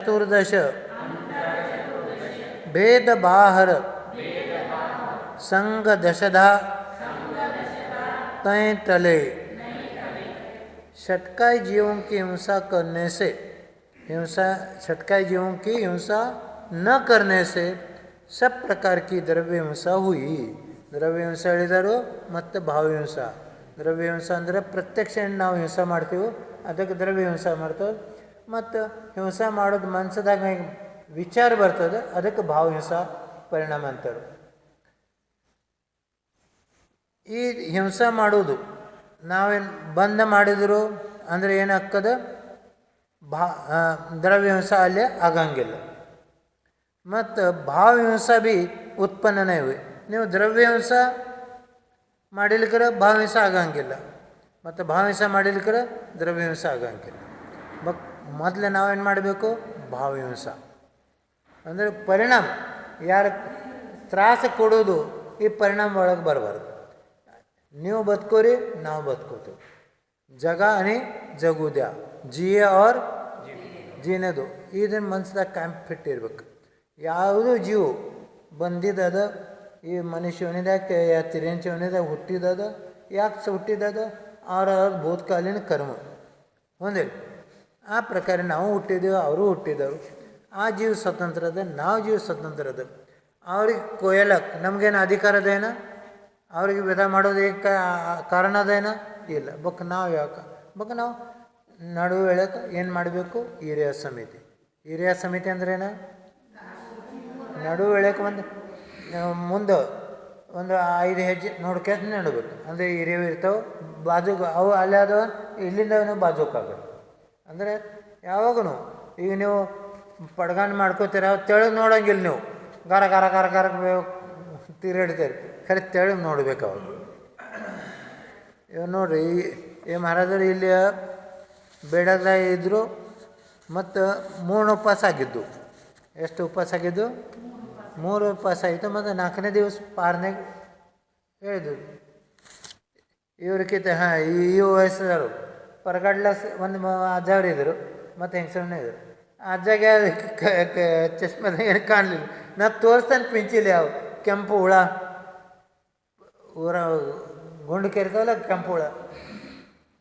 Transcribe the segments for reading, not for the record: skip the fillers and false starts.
चतुर्दश भेद बाहर संग दशधा तय तले। छटकाई जीवों की हिंसा करने से छटकाई जीवों की हिंसा न करने से सब प्रकार की द्रव्य हिंसा हुई। द्रव्य हिंसा ಹೇಳಿದರು ಮತ್ತು ಭಾವ ಹಿಂಸಾ. ದ್ರವ್ಯ ಹಿಂಸಾ ಅಂದರೆ ಪ್ರತ್ಯಕ್ಷ ನಾವು ಹಿಂಸೆ ಮಾಡ್ತೀವಿ, ಅದಕ್ಕೆ ದ್ರವ್ಯ ಹಿಂಸೆ ಮಾಡ್ತೇವೆ. ಮತ್ತು ಹಿಂಸೆ ಮಾಡೋದು ಮನಸ್ಸದಾಗ ವಿಚಾರ ಬರ್ತದೆ, ಅದಕ್ಕೆ ಭಾವ ಹಿಂಸಾ ಪರಿಣಾಮ ಅಂತಾರೆ. ಈ ಹಿಂಸೆ ಮಾಡೋದು ನಾವೇನು ಬಂದ ಮಾಡಿದ್ರು ಅಂದರೆ ಏನಾಗ್ತದೆ, ದ್ರವ್ಯ ಹಿಂಸೆ ಅಲ್ಲೇ ಆಗಂಗಿಲ್ಲ. ಮತ್ತು ಭಾವ ಹಿಂಸೆ ಭೀ ಉತ್ಪನ್ನನೇ ಇವೆ. ನೀವು ದ್ರವ್ಯ ಹಿಂಸೆ ಮಾಡಿಲಿಕ್ಕರ ಭಾವ ಹಿಂಸೆ ಆಗಂಗಿಲ್ಲ, ಮತ್ತು ಭಾವ ಹಿಂಸೆ ಮಾಡಿಲಿಕ್ಕರ ದ್ರವ್ಯ ಹಿಂಸೆ ಆಗಂಗಿಲ್ಲ. ಮೊದಲು ನಾವೇನು ಮಾಡಬೇಕು, ಭಾವ ಹಿಂಸೆ ಅಂದರೆ ಪರಿಣಾಮ, ಯಾರು ತ್ರಾಸ ಕೊಡೋದು ಈ ಪರಿಣಾಮ ಒಳಗೆ ಬರಬಾರ್ದು. ನೀವು ಬದುಕೋರಿ, ನಾವು ಬದುಕೋತೀವಿ. ಜಗ ಅನಿ ಜಗುದ್ಯಾ, ಜಿಯೆ ಆರ್ ಜೀನೆದು, ಇದನ್ನು ಮನಸ್ಸದಾಗ ಕಾಂಪಿಟ್ ಇರ್ಬೇಕು. ಯಾವುದೂ ಜೀವ ಬಂದಿದ್ದದ ಈ ಮನುಷ್ಯ ಯೋನಿದಾಗ ಯಾ ತಿರ್ಯಂಚ ಯೋನಿದಾಗ ಹುಟ್ಟಿದದ, ಯಾಕೆ ಹುಟ್ಟಿದದ, ಅವ್ರ ಭೂತಕಾಲೀನ ಕರ್ಮ ಒಂದಿಲ್ಲ. ಆ ಪ್ರಕಾರ ನಾವು ಹುಟ್ಟಿದ್ದೇವೆ, ಅವರು ಹುಟ್ಟಿದವರು. ಆ ಜೀವ ಸ್ವತಂತ್ರ ಅದ, ನಾವು ಜೀವ ಸ್ವತಂತ್ರ ಅದ. ಅವ್ರಿಗೆ ಕೊಯ್ಯಲಕ್ಕೆ ನಮಗೇನು ಅಧಿಕಾರ ಅದೇನ, ಅವ್ರಿಗೆ ವಿಧ ಮಾಡೋದು ಕಾರಣ ಅದೇನ ಇಲ್ಲ. ನಾವು ಯಾಕೆ ನಾವು ನಡುವೆ ಹೇಳಕ್ಕೆ ಏನು ಮಾಡಬೇಕು, ಹಿರಿಯ ಸಮಿತಿ. ಹಿರಿಯ ಸಮಿತಿ ಅಂದ್ರೇನ, ನಡುವೆ ಹೇಳಕ್ಕೆ ಮುಂದೆ ಒಂದು 5 ಹೆಜ್ಜೆ ನೋಡ್ಕೊಂಡು ನಡಬೇಕು. ಅಂದರೆ ಹಿರಿಯವು ಇರ್ತಾವೆ ಬಾಜುಗೆ, ಅವು ಅಲ್ಲೇ ಅದಾವ, ಇಲ್ಲಿಂದ ಬಾಜುಕಾಗಲ್ಲ. ಅಂದರೆ ಯಾವಾಗೂ ಈಗ ನೀವು ಪಡ್ಗಾನ್ ಮಾಡ್ಕೋತೀರ, ತೆಳಗೆ ನೋಡೋಂಗಿಲ್ಲ. ನೀವು ಗಾರ ಗಾರ ಗಾರ ಗಾರ ತಿರುಗಾಡ್ತೀರಿ, ಖರೆ ತೆಳಗೆ ನೋಡ್ಬೇಕು ಅವಾಗ. ಇವಾಗ ನೋಡ್ರಿ, ಈ ಮಹಾರಾಜರು ಇಲ್ಲಿ ಬೇಡದಾಗ ಇದ್ದರು, ಮತ್ತು 3 ಉಪವಾಸ ಆಗಿದ್ದು. ಎಷ್ಟು ಉಪವಾಸ ಆಗಿದ್ದು? 3 ಉಪವಾಸ ಆಯಿತು. ಮತ್ತು 4ನೇ ದಿವಸ ಪಾರನೆಗ ಹೇಳಿದ್ರು. ಇವ್ರಿಗಿಂತ ಈ ವಯಸ್ಸರು ಪರಗಡ್ಲಸ್ ಒಂದು ಅಜ್ಜವ್ರು ಇದ್ದರು, ಮತ್ತು ಹೆಂಗಸರನ್ನೇ ಇದ್ದರು. ಅಜ್ಜಗೆ ಚಶ್ಮದಾಗ ಏನು ಕಾಣಲಿಲ್ಲ. ನಾನು ತೋರಿಸ್ತಾನೆ ಪಿಂಚಿಲ್ಲ, ಯಾವ ಕೆಂಪು ಹುಳ ಊರ ಗುಂಡು ಕೆರಿತಾವಲ್ಲ, ಕೆಂಪು ಹುಳ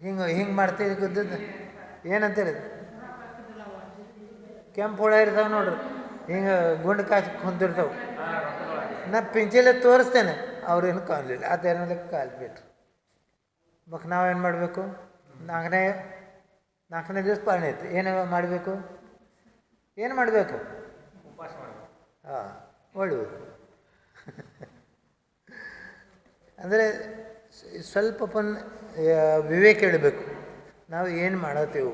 ಹಿಂಗೆ ಮಾಡ್ತೀವಿ. ಗುದ್ದದ್ದು ಏನಂತ ಹೇಳಿದ್ರು, ಕೆಂಪು ಹುಳ ಇರ್ತಾವೆ ನೋಡ್ರಿ, ಹಿಂಗೆ ಗುಂಡು ಕಾಸಿ ಕುಂತಿರ್ತಾವೆ. ನಾ ಪಿಂಚಿಲೆ ತೋರಿಸ್ತೇನೆ, ಅವ್ರೇನು ಕಾಣಲಿಲ್ಲ. ಅದೇನೋ ಕಾಲ್ಬಿಟ್ರು. ಮತ್ತು ನಾವೇನು ಮಾಡಬೇಕು, 4ನೇ ದಿವಸ ಪಾಲನೆ ಐತೆ. ಏನು ಮಾಡಬೇಕು, ಏನು ಮಾಡಬೇಕು, ಒಳ್ಳೆಯದು. ಅಂದರೆ ಸ್ವಲ್ಪ ವಿವೇಕ ಇಡಬೇಕು. ನಾವು ಏನು ಮಾಡತ್ತೀವಿ.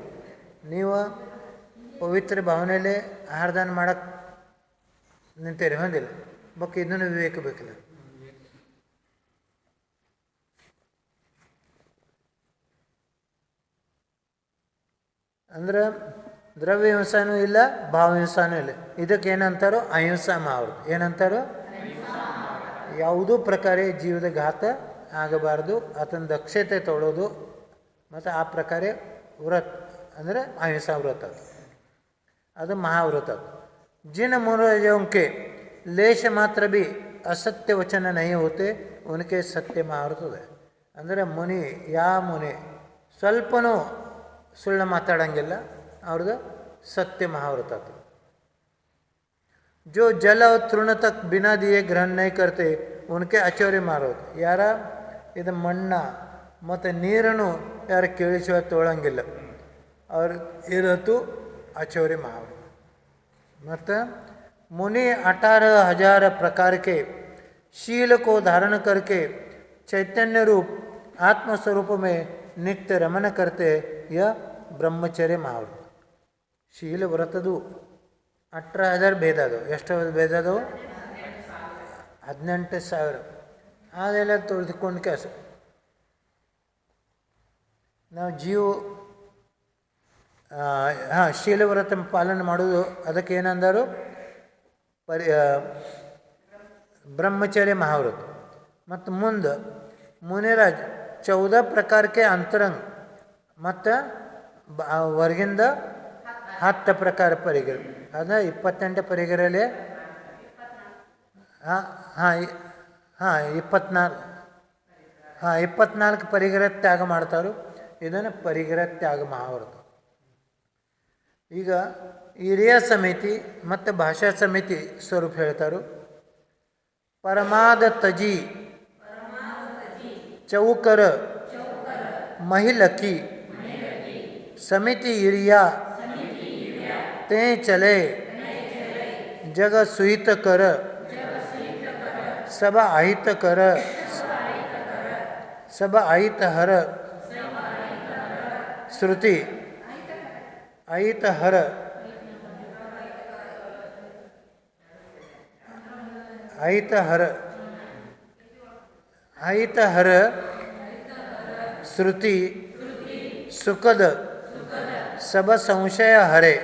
ನೀವು ಪವಿತ್ರ ಭಾವನೆಯಲ್ಲೇ ಆಹಾರದಾನ ಮಾಡಕ್ಕೆ ನಿಂತೇರಿ, ಹೊಂದಿಲ್ಲ. ಇದನ್ನು ವಿವೇಕ ಬೇಕಿಲ್ಲ. ಅಂದ್ರೆ ದ್ರವ್ಯ ಹಿಂಸಾನೂ ಇಲ್ಲ, ಭಾವ ಹಿಂಸಾನೂ ಇಲ್ಲ. ಇದಕ್ಕೆ ಏನಂತಾರೋ ಅಹಿಂಸಾ ಮಹಾವ್ರತ. ಏನಂತಾರೋ, ಯಾವುದೂ ಪ್ರಕಾರ ಜೀವದ ಘಾತ ಆಗಬಾರ್ದು, ಆತನ ದಕ್ಷತೆ ತೊಗೊಳ್ಳೋದು. ಮತ್ತು ಆ ಪ್ರಕಾರ ವ್ರತ ಅಂದರೆ ಅಹಿಂಸಾ ವ್ರತ, ಅದು ಮಹಾವ್ರತ. जिन मुनियों के लेश मात्र भी असत्य वचन नहीं होते उनके सत्य महाव्रत है. ಅಂದರೆ ಮುನಿ ಸ್ವಲ್ಪನೂ ಸುಳ್ಳು ಮಾತಾಡಂಗಿಲ್ಲ, ಅವ್ರದ್ದು सत्य महाव्रत. जो जल और तृण तक बिना दिए ग्रहण नहीं करते उनके अचौर्य महाव्रत. ಯಾರ ಇದು ಮಣ್ಣ ಮತ್ತು ನೀರನ್ನು ಯಾರು ಕೇಳಿಸುವ ತೊಗೊಳಂಗಿಲ್ಲ, ಅವ್ರ ಇರತ್ತು अचौर्य महाव्रत. ಮತ್ತು मुनि 18,000 प्रकार के शील को धारण करके चैतन्य रूप आत्मस्वरूप में नित्य रमन करते यह ब्रह्मचर्य महाव्रत. ಶೀಲ ವ್ರತದು 18,000 ಭೇದ ಅದು. ಎಷ್ಟು ಭೇದ ಅದು? 18,000. ಅದೆಲ್ಲ ತೊಳೆದುಕೊಂಡು ಕೆಲಸ. ನಾವು ಶೀಲವ್ರತ ಪಾಲನೆ ಮಾಡೋದು, ಅದಕ್ಕೆ ಏನಂದರು, ಬ್ರಹ್ಮಚರ್ಯ ಮಹಾವ್ರತ. ಮತ್ತು ಮುಂದೆ ಮುನಿರಾಜ್ 14 ಪ್ರಕಾರಕ್ಕೆ ಅಂತರಂಗ ಮತ್ತು ಹೊರಗಿಂದ 10 ಪ್ರಕಾರ ಪರಿಗ್ರಹ ಅದ 28 ಪರಿಗ್ರಹಲ್ಲಿ ಹಾಂ ಹಾಂ ಹಾಂ 24 ಪರಿಗ್ರಹ ತ್ಯಾಗ ಮಾಡ್ತಾರೋ ಇದನ್ನು ಪರಿಗ್ರಹ ತ್ಯಾಗ ಮಹಾವ್ರತ. ಈಗ ಹಿರಿಯ ಸಮಿತಿ ಮತ್ತು ಭಾಷಾ ಸಮಿತಿ ಸ್ವರೂಪ ಹೇಳ್ತಾರೋ. ಪರಮಾದ ತಜಿ ಚೌಕರ महिलकी समिति हिरिया ते चले जग सुहित कर सब आहित कर सब आहित हर श्रुति आहित हर आहित हर आहित हर श्रुति सुखद सब संशय हरे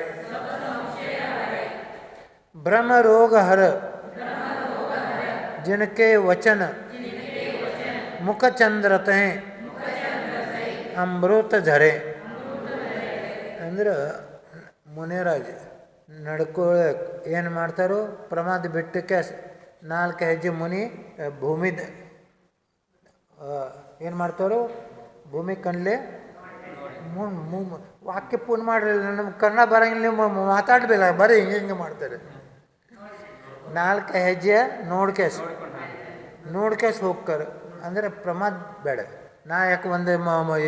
ब्रह्म रोग हर जिनके वचन मुख चंद्रते अमृत झरे ಅಂದ್ರೆ ಮುನಿರಾಜ್ ನಡ್ಕೊಳ್ಳೋಕೆ ಏನು ಮಾಡ್ತಾರೋ ಪ್ರಮಾದ ಬಿಟ್ಟಕ್ಕೆ 4 ಹೆಜ್ಜೆ ಮುನಿ ಭೂಮಿದ ಏನು ಮಾಡ್ತಾರೋ ಭೂಮಿ ಕಣ್ಲೆ ವಾಕ್ಯ ಪೂರ್ಣ ಮಾಡಿರಲಿಲ್ಲ. ನಮ್ಗೆ ಕನ್ನಡ ಬರೋಂಗಿಲ್ಲ, ನೀವು ಮಾತಾಡಬೇಡ, ಬರೀ ಹಿಂಗೆ ಮಾಡ್ತಾರೆ. 4 ಹೆಜ್ಜೆ ನೋಡ್ಕೇಸ್ ಹೋಗ್ತಾರೆ ಅಂದರೆ ಪ್ರಮಾದ ಬೇಡ. ನಾ ಯಾಕೆ ಒಂದು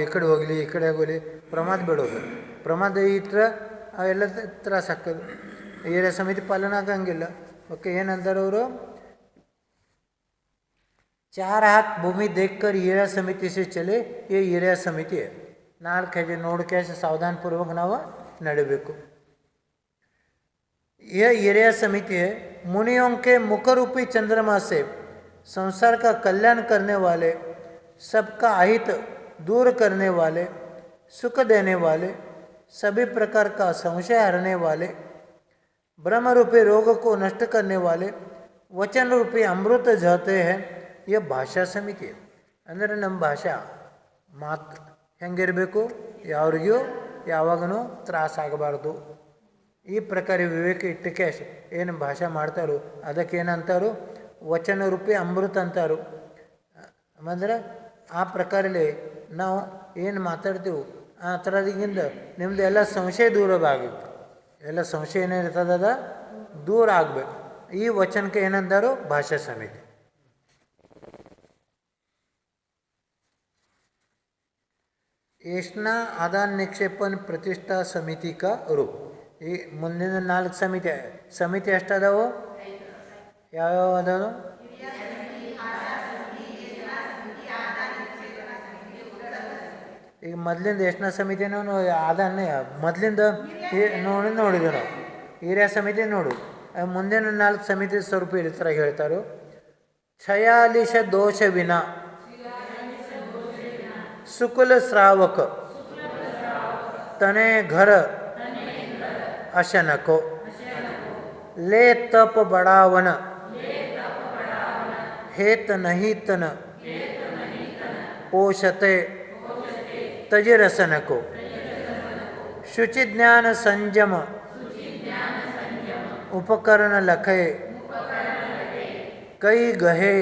ಈ ಕಡೆ ಹೋಗಲಿ ಈ ಕಡೆ ಹೋಗಲಿ ಪ್ರಮಾದ ಬೇಡೋದು. ಪ್ರಮಾದ ಇಟ್ಟರೆ ಅವೆಲ್ಲ ತ್ರಾಸ ಆಗ್ತದೆ. ಹಿರಿಯ ಸಮಿತಿ ಪಾಲನೆ ಆಗಂಗಿಲ್ಲ. ಓಕೆ ಏನಂತಾರೆ ಅವರು 4 हाथ भूमि देखकर हिरिया समिति से चले, ये हिरिया समिति है. 4 ಹೆಜ್ಜೆ ನೋಡ್ಕೇಸ್ ಸಾವಧಾನಪೂರ್ವಕ ನಾವು ನಡೀಬೇಕು. यह हिरिया समिति है. मुनियों के मुख रूपी चंद्रमा से संसार का कल्याण करने वाले, सबका अहित दूर करने वाले, सुख देने वाले, सभी प्रकार का संशय हरने वाले, ब्रह्म रूपी रोग को नष्ट करने वाले, वचन रूपी अमृत जाते हैं. ये ಭಾಷಾ ಸಮಿತಿ ಅಂದರೆ ನಮ್ಮ ಭಾಷಾ ಮಾತು ಹೆಂಗಿರಬೇಕು, ಯಾರಿಗೂ ಯಾವಾಗೂ ತ್ರಾಸ ಆಗಬಾರ್ದು. ಈ ಪ್ರಕಾರ ವಿವೇಕ ಇಟ್ಟಕ್ಕೆ ಏನು ಭಾಷೆ ಮಾಡ್ತಾರೋ ಅದಕ್ಕೇನಂತಾರೋ ವಚನ ರೂಪಿ ಅಮೃತ ಅಂತಾರೋ. ಅಂದರೆ ಆ ಪ್ರಕಾರಲೇ ನಾವು ಏನು ಮಾತಾಡ್ತೀವಿ ಆ ಥರದಿಂದ ನಿಮ್ಮದು ಎಲ್ಲ ಸಂಶಯ ದೂರ ಆಗಬೇಕು. ಎಲ್ಲ ಸಂಶಯ ಏನಿರ್ತದ ದೂರ ಆಗಬೇಕು. ಈ ವಚನಕ್ಕೆ ಏನಂತಾರೋ ಭಾಷಾ ಸಮಿತಿ. ಏಷ್ನಾ ಆದಾನ ನಿಕ್ಷೇಪಣ ಪ್ರತಿಷ್ಠಾ ಸಮಿತಿ ಕಾ ರೂಪ. ಈ ಮುಂದಿನ 4 ಸಮಿತಿ ಎಷ್ಟದಾವು, ಯಾವ್ಯಾವ ಅದಾವು? ಈಗ ಮೊದಲಿಂದ ಎಷ್ಟನೇ ಸಮಿತಿನೂ ಆದಾನೆ ಮೊದಲಿಂದ ನೋಡಿದ್ವಿ ನಾವು. ಹಿರಿಯ ಸಮಿತಿ ನೋಡು. ಮುಂದಿನ 4 ಸಮಿತಿ ಸ್ವರೂಪ ಈ ಥರ ಹೇಳ್ತಾರೋ. 46 दोष विना सुकुल श्रावक तने घर अशनको ले तप बढ़ावन हेत नहीं तन पोषते तजरसन को शुचि ज्ञान संयम उपकरण लखे कई गहे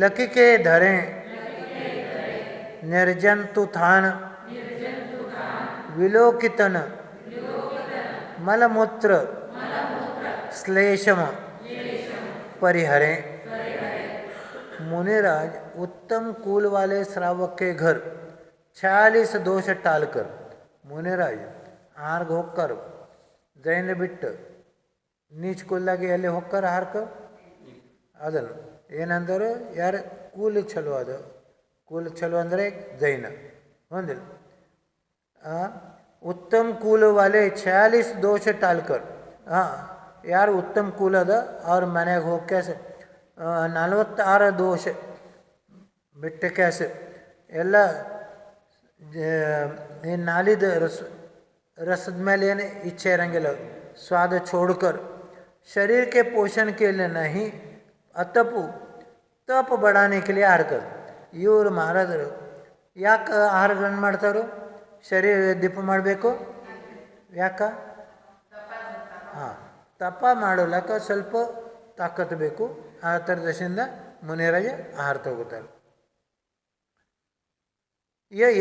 लकी के धरें निर्जंतु थान विलोकितन मलमूत्र श्लेषम परिहरें. मुनिराज उत्तम कुल वाले श्रावक के घर 46 दोष टालकर मुनिराज आर्ग होकर जैन बिट्ट नीच कुल्लागे ಎಲ್ಲಿ ಹೋಗ್ತಾರೆ ಹಾರ್ಕ ಅದನ್ನು ಏನಂದರು ಯಾರು ಕೂಲಿ ಚಲೋ ಅದು. ಕೂಲಿ ಚಲೋ ಅಂದರೆ ಜೈನ ಹೊಂದಿಲ್ಲ. उत्तम कुल वाले 46 दोष टालकर यार उत्तम कुल अद और मने ಹೋಗಿ कैसे 46 दोष ಬಿಟ್ಟು कैसे ಎಲ್ಲ नालिद रसद ಮೇಲೆ ಏನು इच्छे ಇರಂಗಿಲ್ಲ. स्वाद छोड़कर शरीर के पोषण के लिए नहीं अतपु तप बढ़ाने के लिए आहार कर. ಇವರು ಮಹಾರಾಜರು ಯಾಕೆ ಆಹಾರಗಳನ್ನು ಮಾಡ್ತಾರೋ? ಶರೀರ ದೀಪ ಮಾಡಬೇಕು, ಯಾಕ? ಹಾಂ, ತಪ ಮಾಡೋಲಕ್ಕ ಸ್ವಲ್ಪ ತಾಕತ್ತು ಬೇಕು. ಆ ಥರ ದಶೆಯಿಂದ ಮುನಿರಾಜ ಆಹಾರ ತಗೋತಾರೆ.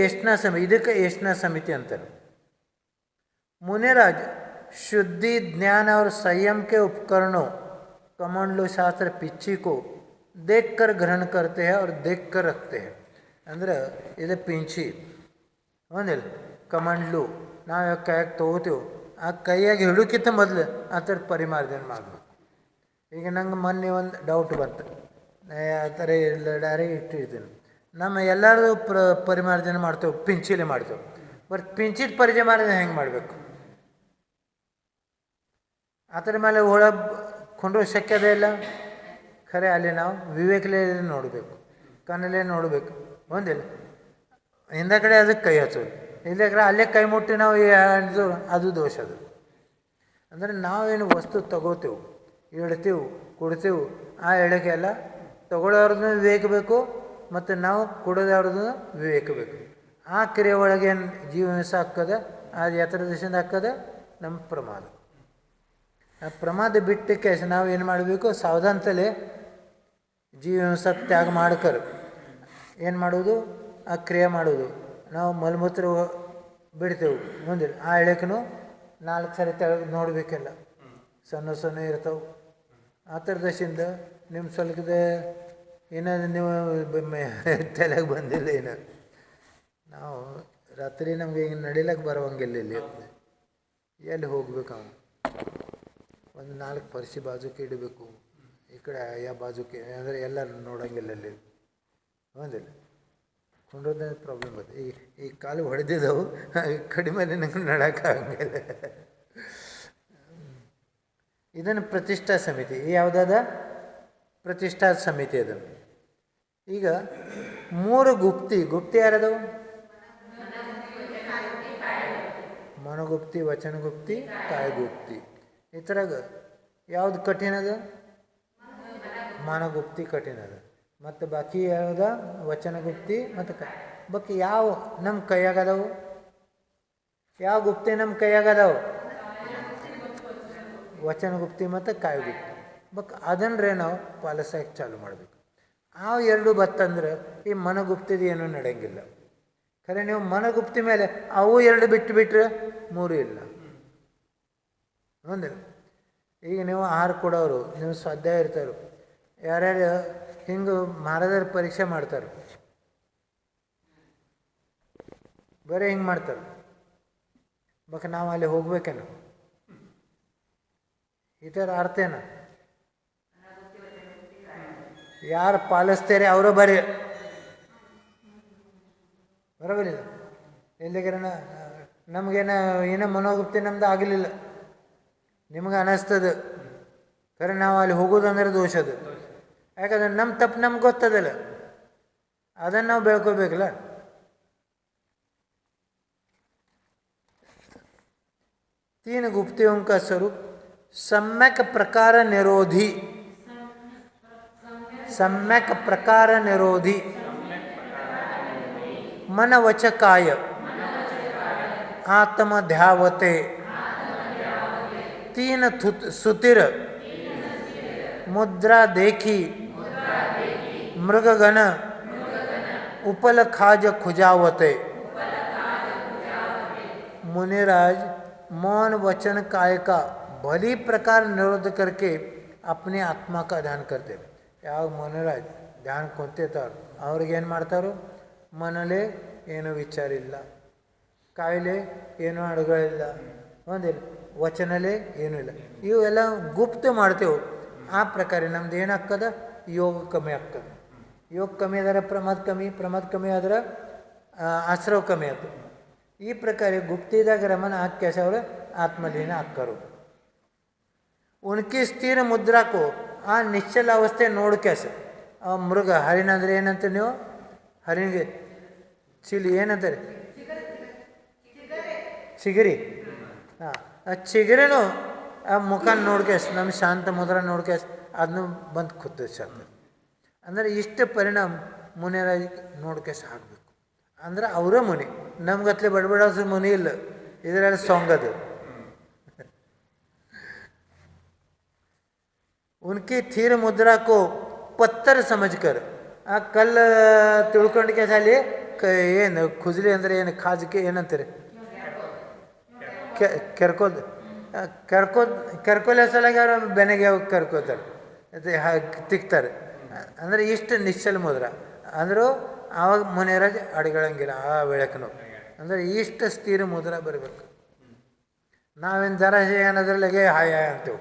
ಎಷ್ಟನೇ ಸಮಿತಿ? ಇದಕ್ಕೆ ಎಷ್ಟನೇ ಸಮಿತಿ ಅಂತಾರೆ? मुनिराज शुद्धि ज्ञान और संयम के उपकरणों कमंडलू शास्त्र पिच्छी को देखकर ग्रहण करते हैं और देखकर रखते हैं. ಅಂದ್ರೆ ಇದು ಪಿಂಚಿ ಒಂದಿಲ್ಲ, ಕಮಂಡ್ಲು ನಾವು ಕೈಯಾಗ ತೊಗೋತೀವಿ, ಆ ಕೈಯಾಗಿ ಹಿಡೋಕ್ಕಿಂತ ಮೊದಲು ಆ ಥರ ಪರಿಮಾರ್ಜನೆ ಮಾಡಬೇಕು. ಈಗ ನಂಗೆ ಮೊನ್ನೆ ಒಂದು ಡೌಟ್ ಬಂತು, ಆ ಥರ ಇಲ್ಲ ಡೈರೆಕ್ಟ್ ಇಟ್ಟಿರ್ತೀನಿ. ನಮ್ಮ ಎಲ್ಲರೂ ಪರಿಮಾರ್ಜನೆ ಮಾಡ್ತೇವೆ, ಪಿಂಚಿಲಿ ಮಾಡ್ತೇವೆ. ಬಟ್ ಪಿಂಚಿದ ಪರಿಮಾರ್ಜನೆ ಹೆಂಗೆ ಮಾಡಬೇಕು? ಆ ಥರ ಮೇಲೆ ಒಳ ಕೊಂಡ್ರೆ ಶಕ್ಯತೆ ಇಲ್ಲ. ಖರೆ ಅಲ್ಲಿ ನಾವು ವಿವೇಕಲೇ ನೋಡಬೇಕು, ಕಣ್ಣಲ್ಲೇ ನೋಡಬೇಕು. ಒಂದಿಲ್ಲ, ಹಿಂದ ಕಡೆ ಅದಕ್ಕೆ ಕೈ ಹಚ್ಚೋದು, ಹಿಂದೆ ಕಡೆ ಅಲ್ಲೇ ಕೈ ಮುಟ್ಟಿ ನಾವು ಅದು ದೋಷ. ಅದು ಅಂದರೆ ನಾವೇನು ವಸ್ತು ತಗೋತೇವೆ, ಇಡ್ತೀವಿ, ಕೊಡ್ತೀವಿ, ಆ ಎಳೆಗೆಲ್ಲ ತಗೊಳ್ಳೋರ್ದು ವಿವೇಕ ಬೇಕು, ಮತ್ತು ನಾವು ಕೊಡೋದವ್ರದ್ದು ವಿವೇಕ ಬೇಕು. ಆ ಕ್ರಿಯೆ ಒಳಗೆ ಏನು ಜೀವಹಿಂಸೆ ಹಾಕದ, ಅದು ಎತ್ತರ ದಿಶೆಯಿಂದ ಹಾಕದ ನಮ್ಮ ಪ್ರಮಾದ. ಆ ಪ್ರಮಾದ ಬಿಟ್ಟಕ್ಕೆ ನಾವು ಏನು ಮಾಡಬೇಕು? ಸಾವಧಾನತಲೆ ಜೀವಹಿಂಸೆ ತ್ಯಾಗ ಮಾಡ್ಕರ್ ಏನು ಮಾಡೋದು? ಆ ಕ್ರಿಯೆ ಮಾಡೋದು. ನಾವು ಮಲಮೂತ್ರ ಬಿಡ್ತೇವೆ ಮುಂದಿಲ್ಲ, ಆ ಎಳೆಕೂ 4 ಸರಿ ತೆಳಗೆ ನೋಡಬೇಕೆಲ್ಲ, ಸಣ್ಣ ಸಣ್ಣ ಇರ್ತಾವೆ. ಆ ಥರ ದಶೆಯಿಂದ ನಿಮ್ಮ ಸ್ವಲ್ಪದ ಏನಾದ್ರು ನೀವು ತಲೆಗೆ ಬಂದಿಲ್ಲ ಏನೋ. ನಾವು ರಾತ್ರಿ ನಮಗೆ ಹಿಂಗೆ ನಡಿಲಕ್ಕೆ ಬರೋವಂಗಿಲ್ಲ. ಇಲ್ಲಿ ಎಲ್ಲಿ ಹೋಗ್ಬೇಕು? ಅವನು ಒಂದು 4 ಪರ್ಸಿ ಬಾಜುಕ್ಕೆ ಇಡಬೇಕು, ಈ ಕಡೆ ಯಾವ ಬಾಜುಕ್ಕೆ, ಅಂದರೆ ಎಲ್ಲರೂ ನೋಡೋಂಗಿಲ್ಲ ಅಲ್ಲಿ. ಒಂದಿಲ್ಲ, ಕೊಂಡೋದ ಪ್ರಾಬ್ಲಮ್ ಅದು. ಈ ಕಾಲು ಹೊಡೆದಿದ್ದವು ಕಡಿಮೆ ನಂಗೆ ನಡೋಕ್ಕಾಗಂಗಿಲ್ಲ. ಇದನ್ನು ಪ್ರತಿಷ್ಠಾ ಸಮಿತಿ, ಯಾವುದಾದ ಪ್ರತಿಷ್ಠಾ ಸಮಿತಿ ಅದು. ಈಗ 3 ಗುಪ್ತಿ ಯಾರದವು? ಮನೋಗುಪ್ತಿ, ವಚನಗುಪ್ತಿ, ಕಾಯಗುಪ್ತಿ. ಈ ಥರಾಗ ಯಾವ್ದು ಕಠಿಣ ಅದ? ಮನೋಗುಪ್ತಿ ಕಠಿಣ ಅದ. ಮತ್ತು ಬಾಕಿ ಯಾವ್ದು? ವಚನಗುಪ್ತಿ ಮತ್ತು ಬಾಕಿ ಯಾವ ನಮ್ಮ ಕೈಯಾಗದವು? ಯಾವ ಗುಪ್ತಿ ನಮ್ಮ ಕೈಯಾಗದವು? ವಚನಗುಪ್ತಿ ಮತ್ತು ಕಾಯಗುಪ್ತಿ. ಅದನ್ನೇ ನಾವು ಪಾಲಿಸೋಕೆ ಚಾಲು ಮಾಡಬೇಕು. ಆ 2 ಬತ್ತಂದ್ರೆ ಈ ಮನಗುಪ್ತಿದು ಏನೂ ನಡೆಯಂಗಿಲ್ಲ. ಖರೆ ನೀವು ಮನಗುಪ್ತಿ ಮೇಲೆ ಅವು 2 ಬಿಟ್ಟರೆ 3 ಇಲ್ಲ. ಒಂದಿಲ್ಲ, ಈಗ ನೀವು ಆಹಾರ ಕೊಡೋರು, ನೀವು ಸ್ವಾಧ್ಯಾಯ ಇರ್ತಾರೋ, ಯಾರ್ಯಾರು ಹಿಂಗೆ ಮಹಾರಾಜರ ಪರೀಕ್ಷೆ ಮಾಡ್ತಾರೆ, ಬರೀ ಹಿಂಗೆ ಮಾಡ್ತಾರೆ. ನಾವು ಅಲ್ಲಿ ಹೋಗ್ಬೇಕೇನು? ಈ ಥರ ಅರ್ಥ ಏನು? ಯಾರು ಪಾಲಿಸ್ತಾರೆ ಅವರು ಬರೀ ಬರೋಬರಿಲ್ಲ. ಎಲ್ಲಿಗಾರ ನಮಗೇನ ಏನೋ ಮನೋಗುಪ್ತಿ ನಮ್ದು ಆಗಲಿಲ್ಲ, ನಿಮ್ಗೆ ಅನ್ನಿಸ್ತದೆ. ಖರೆ ನಾವು ಅಲ್ಲಿ ಹೋಗೋದಂದ್ರೆ ದೋಷ ಅದು. ಯಾಕಂದ್ರೆ ನಮ್ಮ ತಪ್ಪು ನಮ್ಗೆ ಗೊತ್ತದಲ್ಲ, ಅದನ್ನು ನಾವು ಬೆಳ್ಕೋಬೇಕಲ್ಲ. तीन गुप्तियों का स्वरूप सम्यक प्रकार निरोधी, सम्यक प्रकार निरोधी मन वचकाय आत्मध्यावते तीन सुतिर मुद्रा देखी मृगगण उपल खाज खुजावते. मुनिराज मौन वचन काय का भली प्रकार निरोध करके अपने आत्मा का ध्यान करते. ಯಾವ ಮುನಿರಾಜ್ ಧ್ಯಾನ ಕುಂತಿರ್ತಾರೋ ಅವ್ರಿಗೇನು ಮಾಡ್ತಾರೋ? ಮನಲೇ ಏನೂ ವಿಚಾರ ಇಲ್ಲ, ಕಾಯಿಲೆ ಏನೂ ಅಡುಗಳಿಲ್ಲ, ಒಂದಿಲ್ಲ, ವಚನಲೇ ಏನೂ ಇಲ್ಲ. ಇವೆಲ್ಲ ಗುಪ್ತ ಮಾಡ್ತೇವೆ. ಆ ಪ್ರಕಾರ ನಮ್ದು ಏನಾಗ್ತದೆ? ಯೋಗ ಕಮ್ಮಿ ಆಗ್ತದೆ. ಯೋಗ ಕಮ್ಮಿ ಆದರೆ ಪ್ರಮಾದ ಕಮ್ಮಿ ಆದ್ರೆ ಆಶ್ರವ ಕಮ್ಮಿ ಆಗ್ತದೆ. ಈ ಪ್ರಕಾರ ಗುಪ್ತಿದಾಗ ರಮನ ಆಕ್ಯಾಸ ಅವರು ಆತ್ಮಲೀನ ಆಕ್ಕರು. ಉನ್ಕಿ ಸ್ಥಿರ ಮುದ್ರಾಕು ಆ ನಿಶ್ಚಲ ಅವಸ್ಥೆ ನೋಡ್ಕ್ಯಾಸ ಆ ಮೃಗ ಹರಿಣ ಅಂದರೆ ಏನಂತ ನೀವು? ಹರಿಣಿಗೆ ಚಿಲಿ ಏನಂತಾರೆ? ಚಿಗರಿ. ಹಾಂ, ಆ ಚಿಗರಿನೂ ಆ ಮುಖ ನೋಡ್ಕ್ಯಾಸ ನಮ್ಮ ಶಾಂತ ಮುದ್ರ ನೋಡ್ಕ್ಯಾಸ ಅದನ್ನು ಬಂದು ಕೂತಿರ್ತ. ಅಂದರೆ ಇಷ್ಟು ಪರಿಣಾಮ ಮುನಿರಾಜ್ ನೋಡ್ಕ್ಯಾಸ ಹಾಕಬೇಕು. ಅಂದ್ರೆ ಅವರೇ ಮುನಿ, ನಮ್ಗತ್ಲೆ ಬಡಬಡೋದು ಮುನಿ ಇಲ್ಲ. ಇದರಲ್ಲಿ ಸೊಂಗದು उनकी थीर मुद्रा को पत्थर समझकर ಆ ಕಲ್ಲು ತಿಳ್ಕೊಂಡು ಕೇಸಲ್ಲಿ ಏನು ಖುಜ್ಲಿ ಅಂದರೆ ಏನು ಖಾಜಿಕೆ ಏನಂತಾರೆ ಕೆರ್ಕೋಲೆ ಸಲಾಗಿ ಅವ್ರು ಬೆನೆಗೆ ಹೋಗಿ ಕರ್ಕೋತಾರೆ ತಿಕ್ತಾರೆ ಅಂದರೆ ಇಷ್ಟು ನಿಶ್ಚಲ ಮುದ್ರ ಅಂದರೂ ಆವಾಗ ಮುನಿರಾಜ್ ಅಡಿಗಳಂಗಿಲ್ಲ ಆ ಬೆಳಕನು ಅಂದರೆ ಇಷ್ಟು ಸ್ಥಿರ ಮುದ್ರ ಬರಬೇಕು. ನಾವೇನು ಜರ ಏನದ್ರಲ್ಲಿಗೆ ಹಾಯ ಅಂತೇವೆ.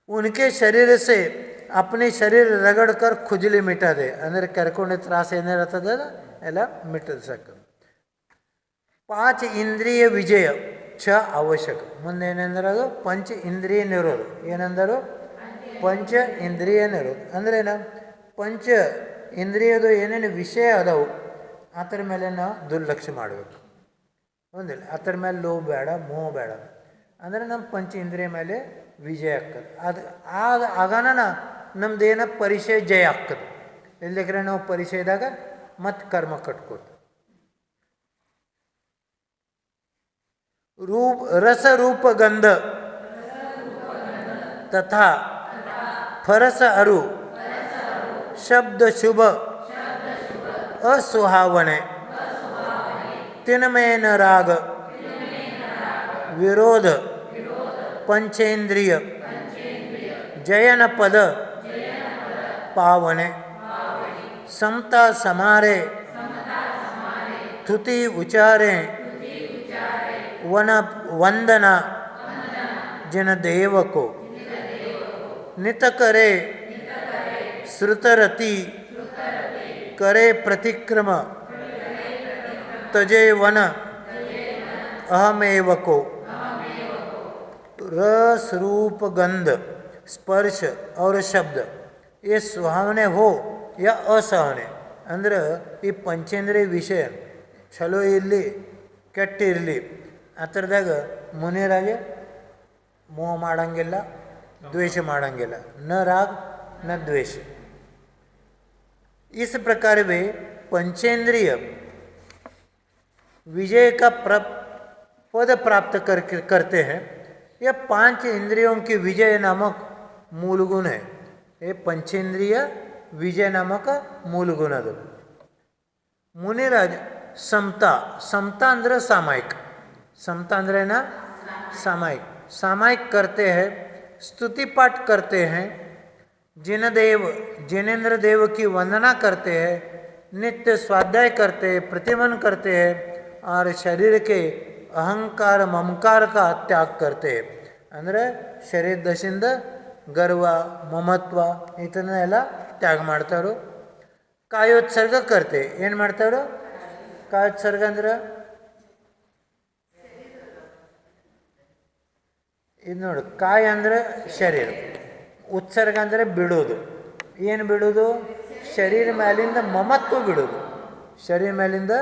उनके शरीर से अपने शरीर रगड़ कर खुजली मिटा दे ಅಂದರೆ ಕರ್ಕೊಂಡ ತ್ರಾಸ ಏನಿರ್ತದ ಎಲ್ಲ ಮಿಟ್ಟದ ಸಾಕು. 5 ಇಂದ್ರಿಯ ವಿಜಯ ಚ ಅವಶ್ಯಕ. ಮುಂದೆ ಏನಂದ್ರೆ ಅದು ಪಂಚ ಇಂದ್ರಿಯ ನಿರೋಧ. ಏನಂದರು ಪಂಚ ಇಂದ್ರಿಯ ನಿರೋಧ ಅಂದ್ರೇನು? ಪಂಚ ಇಂದ್ರಿಯದು ಏನೇನು ವಿಷಯ ಅದಾವು ಅದರ ಮೇಲೆ ನಾವು ದುರ್ಲಕ್ಷ್ಯ ಮಾಡಬೇಕು. ಒಂದಿಲ್ಲ ಅದರ ಮೇಲೆ ಲೋಭ ಬೇಡ, ಮೋಹ ಬೇಡ. ಅಂದರೆ ನಮ್ಮ ಪಂಚ ಇಂದ್ರಿಯ ಮೇಲೆ ವಿಜಯ ಆಗ್ತದೆ. ಅದು ಆಗನ ನಮ್ದೇನ ಪರಿಚಯ ಜಯ ಆಗ್ತದೆ. ಇಲ್ಲದ್ರೆ ನಾವು ಪರಿಚಯದಾಗ ಮತ್ತೆ ಕರ್ಮ ಕಟ್ಕೋತ रस रूप गंध तथा फरस अरु शब्द शुभ असुहावने तिनमें न राग विरोध पंचेंद्रिय जयन पद पावने समता समारे तुति उचारे वन वंदना जिन देव को नित करे श्रुतरति करे प्रतिक्रम तजे वन अहमेव को. रस रूप गंध स्पर्श और शब्द ये सुहावने हो या असहावने ಅಂದ್ರೆ ಈ ಪಂಚೇಂದ್ರಿಯ ವಿಷಯ ಚಲೋ ಇರಲಿ ಕೆಟ್ಟ ಇರಲಿ ಆ ಥರದಾಗ ಮುನಿರಾಗೆ ಮೋಹ ಮಾಡಂಗಿಲ್ಲ, द्वेष ಮಾಡಂಗಿಲ್ಲ. न राग न द्वेष. इस प्रकार वे पंचेंद्रिय विजय का पद प्राप्त करते हैं. यह 5 इंद्रियों की विजय नामक मूल गुण है. ये पंचेंद्रिय विजय नामक मूल गुण ಅದು. ಮುನಿರಾಜ್ समता ಅಂದ್ರೆ सामायिक. समता ಅಂದ್ರೆ ना सामायिक. सामायिक करते हैं, स्तुति पाठ करते हैं, जिनेन्द्र देव की वंदना करते हैं, नित्य स्वाध्याय करते हैं, प्रतिमन करते हैं और शरीर के अहंकार ममकार का त्याग करते हैं. ಅಂದರೆ ಶರೀರ ದಶಿಂದ ಗರ್ವ ಮಮತ್ವ ಇದನ್ನೆಲ್ಲ ತ್ಯಾಗ ಮಾಡ್ತಾರೋ. ಕಾಯೋತ್ಸರ್ಗ ಕರ್ತೆ ಏನು ಮಾಡ್ತಾರೋ? ಕಾಯೋತ್ಸರ್ಗ ಅಂದ್ರೆ ಇದು ನೋಡು, ಕಾಯ ಅಂದರೆ ಶರೀರ, ಉತ್ಸರ್ಗ ಅಂದರೆ ಬಿಡೋದು. ಏನು ಬಿಡೋದು? ಶರೀರ ಮೇಲಿಂದ ಮಮತ್ವ ಬಿಡೋದು. ಶರೀರ ಮೇಲಿಂದ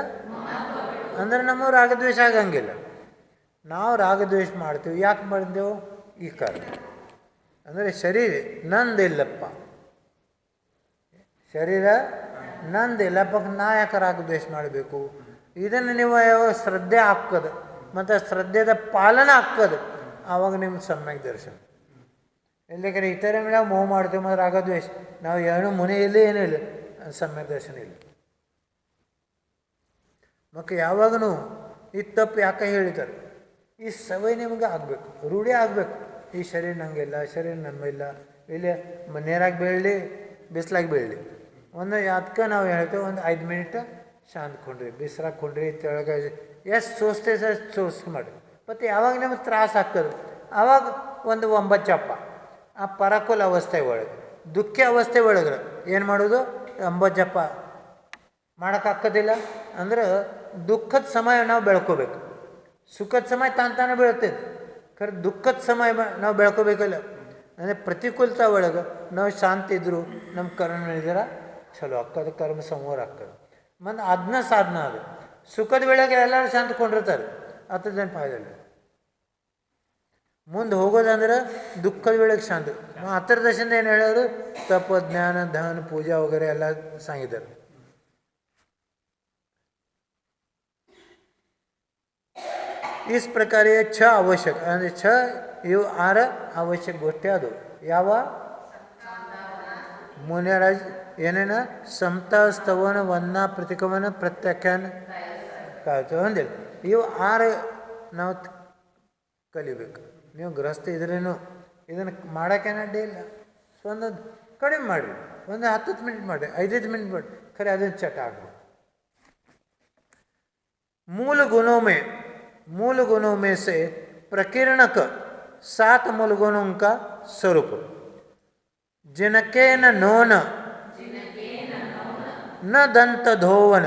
ಅಂದರೆ ನಮ್ಮ ರಾಗದ್ವೇಷ ಆಗಂಗಿಲ್ಲ. ನಾವು ರಾಗದ್ವೇಷ ಮಾಡ್ತೀವಿ. ಯಾಕೆ ಮಾಡಿದೆವು? ಈ ಕಾರಣ ಅಂದರೆ ಶರೀರ ನಂದಿಲ್ಲಪ್ಪ, ಶರೀರ ನಂದಿಲ್ಲಪ್ಪ, ನಾ ಯಾಕೆ ರಾಗದ್ವೇಷ ಮಾಡಬೇಕು? ಇದನ್ನು ನೀವು ಯಾವಾಗ ಶ್ರದ್ಧೆ ಹಾಕೋದು ಮತ್ತು ಶ್ರದ್ಧೆದ ಪಾಲನೆ ಹಾಕೋದು ಆವಾಗ ನಿಮ್ಗೆ ಸಮ್ಯಕ್ ದರ್ಶನ. ಇಲ್ಲಕ್ಕೆ ಇತರ ನಾವು ಮೋಹ ಮಾಡ್ತೀವಿ ಮತ್ತು ರಾಗದ್ವೇಷ, ನಾವು ಏನು ಮುನೆ ಇಲ್ಲ ಏನೂ ಇಲ್ಲ, ಸಮ್ಯಕ್ ದರ್ಶನ ಇಲ್ಲ. ಮತ್ತು ಯಾವಾಗೂ ಈ ತಪ್ಪು ಯಾಕೆ ಹೇಳ್ತಾರೆ? ಈ ಸವೈ ನಿಮಗೆ ಆಗಬೇಕು, ರೂಢಿ ಆಗಬೇಕು. ಈ ಶರೀರ ನಂಗಿಲ್ಲ, ಶರೀರ ನಮ್ಮಿಲ್ಲ, ಇಲ್ಲಿ ನೇರಾಗಿ ಬೀಳಲಿ ಬಿಸಿಲಾಗಿ ಬೀಳಲಿ, ಒಂದು ಅದಕ್ಕೆ ನಾವು ಹೇಳ್ತೇವೆ ಒಂದು 5 ಮಿನಿಟ್ ಶಾಂತ್ಕೊಂಡ್ರಿ, ಬಿಸಿಲಾಗ್ಕೊಂಡ್ರಿ, ತೆಳಗೆ ಎಷ್ಟು ಸೋಸ್ತೇ ಸರ್ ಸೋಸ್ಕೆ ಮಾಡಿ. ಮತ್ತು ಯಾವಾಗ ನಮಗೆ ತ್ರಾಸ ಆಗ್ತದೆ ಆವಾಗ ಒಂದು 9 ಜಪ ಆ ಪರಾಕುಲ ಅವಸ್ಥೆ ಒಳಗೆ, ದುಃಖ ಅವಸ್ಥೆ ಒಳಗೆ ಏನು ಮಾಡೋದು? 9 ಜಪ ಮಾಡೋಕ್ಕಾಗೋದಿಲ್ಲ. ಅಂದ್ರೆ ದುಃಖದ ಸಮಯ ನಾವು ಬೆಳ್ಕೋಬೇಕು. ಸುಖದ ಸಮಯ ತಾನೇ ಬೀಳ್ತೈತೆ, ಖರೆ ದುಃಖದ ಸಮಯ ನಾವು ಬೆಳ್ಕೋಬೇಕಲ್ಲ. ಅಂದರೆ ಪ್ರತಿಕೂಲತೆ ಒಳಗೆ ನಾವು ಶಾಂತಿ ಇದ್ದರೂ ನಮ್ಮ ಕರ್ಮ ನಡೆದಿರ ಚಲೋ ಆಗ್ತದೆ, ಕರ್ಮ ಸಂಹಾರ ಆಗ್ತದೆ. ಮತ್ತು ಅದನ್ನ ಸಾಧನ ಅದು. ಸುಖದ ವೇಳೆಗೆ ಎಲ್ಲರೂ ಶಾಂತಕೊಂಡಿರ್ತಾರೆ, ಅದ್ರದ್ದೇನು ಫಾಯ್ದಿಲ್ಲ. ಮುಂದೆ ಹೋಗೋದಂದ್ರೆ ದುಃಖದ ವೇಳೆಗೆ ಶಾಂತಿ. ಹತ್ತರ ದಶದಿಂದ ಏನು ಹೇಳೋರು? ತಪ ಜ್ಞಾನ ದಾನ ಪೂಜಾ ವಗೇರೆ ಎಲ್ಲ ಸಾಂಗಿದ್ದಾರೆ. इस प्रकार ये 6 आवश्यक ಅಂದರೆ 6 ಇವು 6 ಅವಶ್ಯಕ ಗೋಷ್ಠಿ ಅದು ಯಾವ ಮುನಿರಾಜ್ ಏನೇನ ಸಮತಾ ಸ್ತವನ ವಂದನಾ ಪ್ರತಿಕವನ ಪ್ರತ್ಯಾಖ್ಯಾನ ಕಾಯ್ತು ಅಂದೇಳಿ ಇವು 6 ನಾವು ಕಲಿಬೇಕು. ನೀವು ಗೃಹಸ್ಥ ಇದ್ರೇನು ಇದನ್ನು ಮಾಡೋಕ್ಕೇನು ಅಡ್ಡಿ ಇಲ್ಲ. ಸೊ ಒಂದು ಕಡಿಮೆ ಮಾಡಿರಿ, ಒಂದು 10 ಮಿನಿಟ್ ಮಾಡಿ, 5 ಮಿನಿಟ್ ಮಾಡಿ, ಖರೆ ಅದನ್ನು ಚಟ ಆಗಬೇಕು. मूल गुणों में से प्रकीर्णक 7 मूल गुणों का स्वरूप जिनके नोन न दंत धोवन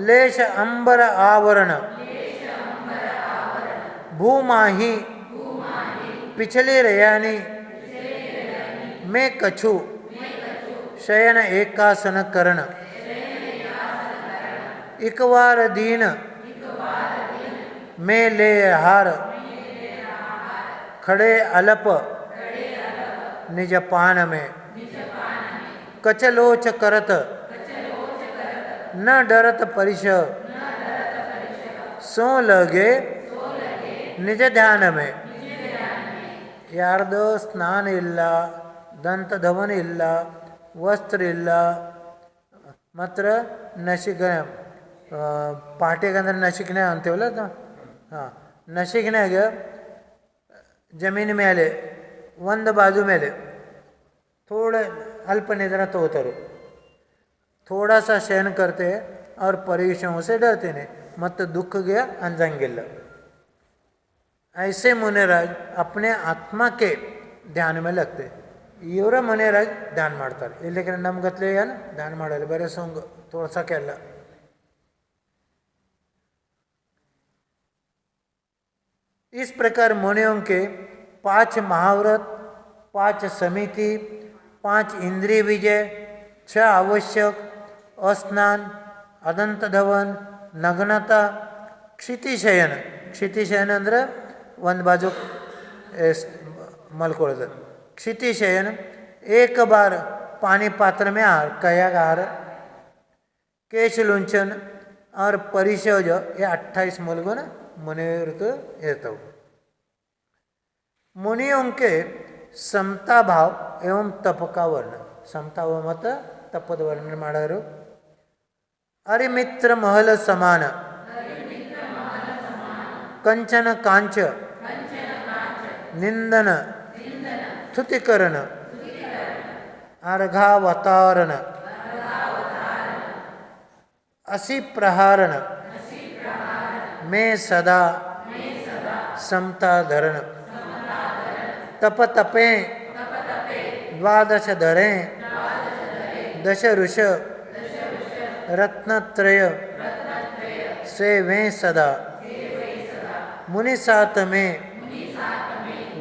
लेश अंबर आवरण भूमाही पिछली रयानी में कछु शयन एकासन करण इकवार दीन में ले हार खड़े अलप निज पान में कचलोच करत न डरत परिश सो लगे निज ध्यान में. ಯಾರ್ದೋ ಸ್ನಾನ ಇಲ್ಲ, ದಂತ ಧವನ ಇಲ್ಲ, ವಸ್ತ್ರ ಇಲ್ಲ, ಮಾತ್ರ ನಶಿಕ ಪಾಟಿಗಂದ್ರೆ ನಶಿಕನೆ ಅಂತೀವಲ್ಲ ಅದು. ಹಾಂ, ನಶಿಕನ್ಯಾಗ ಜಮೀನು ಮೇಲೆ ಒಂದು ಬಾಜು ಮೇಲೆ थोड़ा अल्प निद्रा तोतारो, थोड़ा सा शयन करते और परेशानियों से डरते नहीं, मत दुख गया अंजंगिल्ल. ऐसे मुनिराज अपने आत्मा के ध्यान में लगते. ಇವರ ಮುನಿರಾಜ್ ಧ್ಯಾನ ಮಾಡ್ತಾರೆ. ಇಲ್ಲಿಗೆ ನಮ್ಮ ಗತ್ಲೆ ಏನು ಧ್ಯಾನ ಮಾಡಲ್ಲ, ಬೇರೆ ಸೊಂಗ್ ತೋರ್ಸೋಕ್ಕೆಲ್ಲ. इस प्रकार मुनियों के 5 महाव्रत, 5 समिति, 5 इंद्रिय विजय, 6 आवश्यक, अस्नान, अदंत धवन, नग्नता, क्षितिशयन. क्षितिशयन ಅಂದರೆ ಒಂದು ಬಾಜು ಮಲ್ಕೊಳ್ಳೋದು. क्षितिशयन, एक बार पानी पात्र में आहार कयाग आहार, केश लुंचन और परिशोज, ये 28 मूलगुण मुनिवृत्त इर्ताव. मुनियों के समता भाव एवं तप का वर्ण. समता व मत तपद वर्णन ಮಾಡೋರು. अरिमित्र महल समान कंचन कांच निंदन स्तुतिकरण अर्घावतारण असी प्रहारण में सदा समता धरण तप तपे द्वादश धरें दश ऋष रत्नत्रय से वे सदा मुनि सात में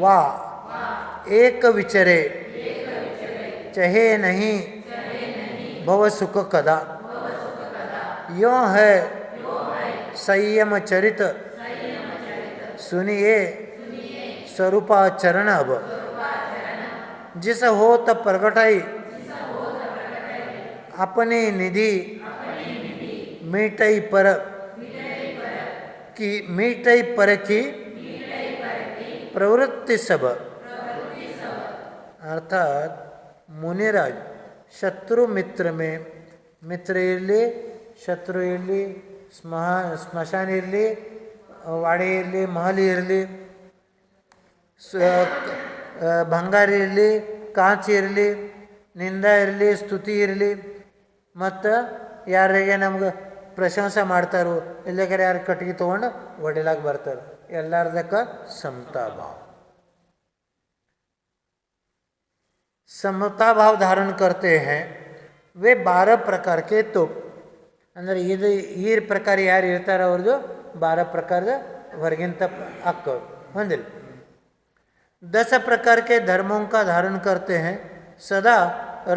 वा एक विचरे चहे नहीं भव सुख कदा. यो है संयम चरित सुनिए स्वरूपाचरण. अब जिस होत प्रगटाई अपनी निधि मीटई पर की प्रवृत्ति सब. अर्थात मुनिराज शत्रु मित्र में, ಮಿತ್ರ ಇರಲಿ, ಶತ್ರು ಇರಲಿ, ಸ್ಮಶಾನ ಇರಲಿ, ವಾಡೆ ಇರಲಿ, ಮಹಲಿ ಇರಲಿ, ಬಂಗಾರ ಇರಲಿ, ಕಾಂಚಿ ಇರಲಿ, ನಿಂದ ಇರಲಿ, ಸ್ತುತಿ ಇರಲಿ, ಮತ್ತು ಯಾರಿಗೆ ನಮ್ಗೆ ಪ್ರಶಂಸೆ ಮಾಡ್ತಾರೋ ಇಲ್ಲಕರೆ ಯಾರು ಕಟ್ಟಿಗೆ ತೊಗೊಂಡು ಒಡಿಲಾಗ ಬರ್ತಾರೆ, ಎಲ್ಲರದಕ್ಕೆ ಸಮತಾ ಭಾವ. समता भाव धारण करते हैं वे 12 प्रकार के तोप. ಅಂದರೆ ಇದು ಈ ಪ್ರಕಾರ ಯಾರು ಇರ್ತಾರೆ ಅವ್ರದ್ದು 12 ಪ್ರಕಾರದ ಹೊರಗಿಂತ ಹಕ್ಕ ಹೊಂದಿಲ್ಲ. 10 प्रकार के धर्मों का धारण करते हैं, सदा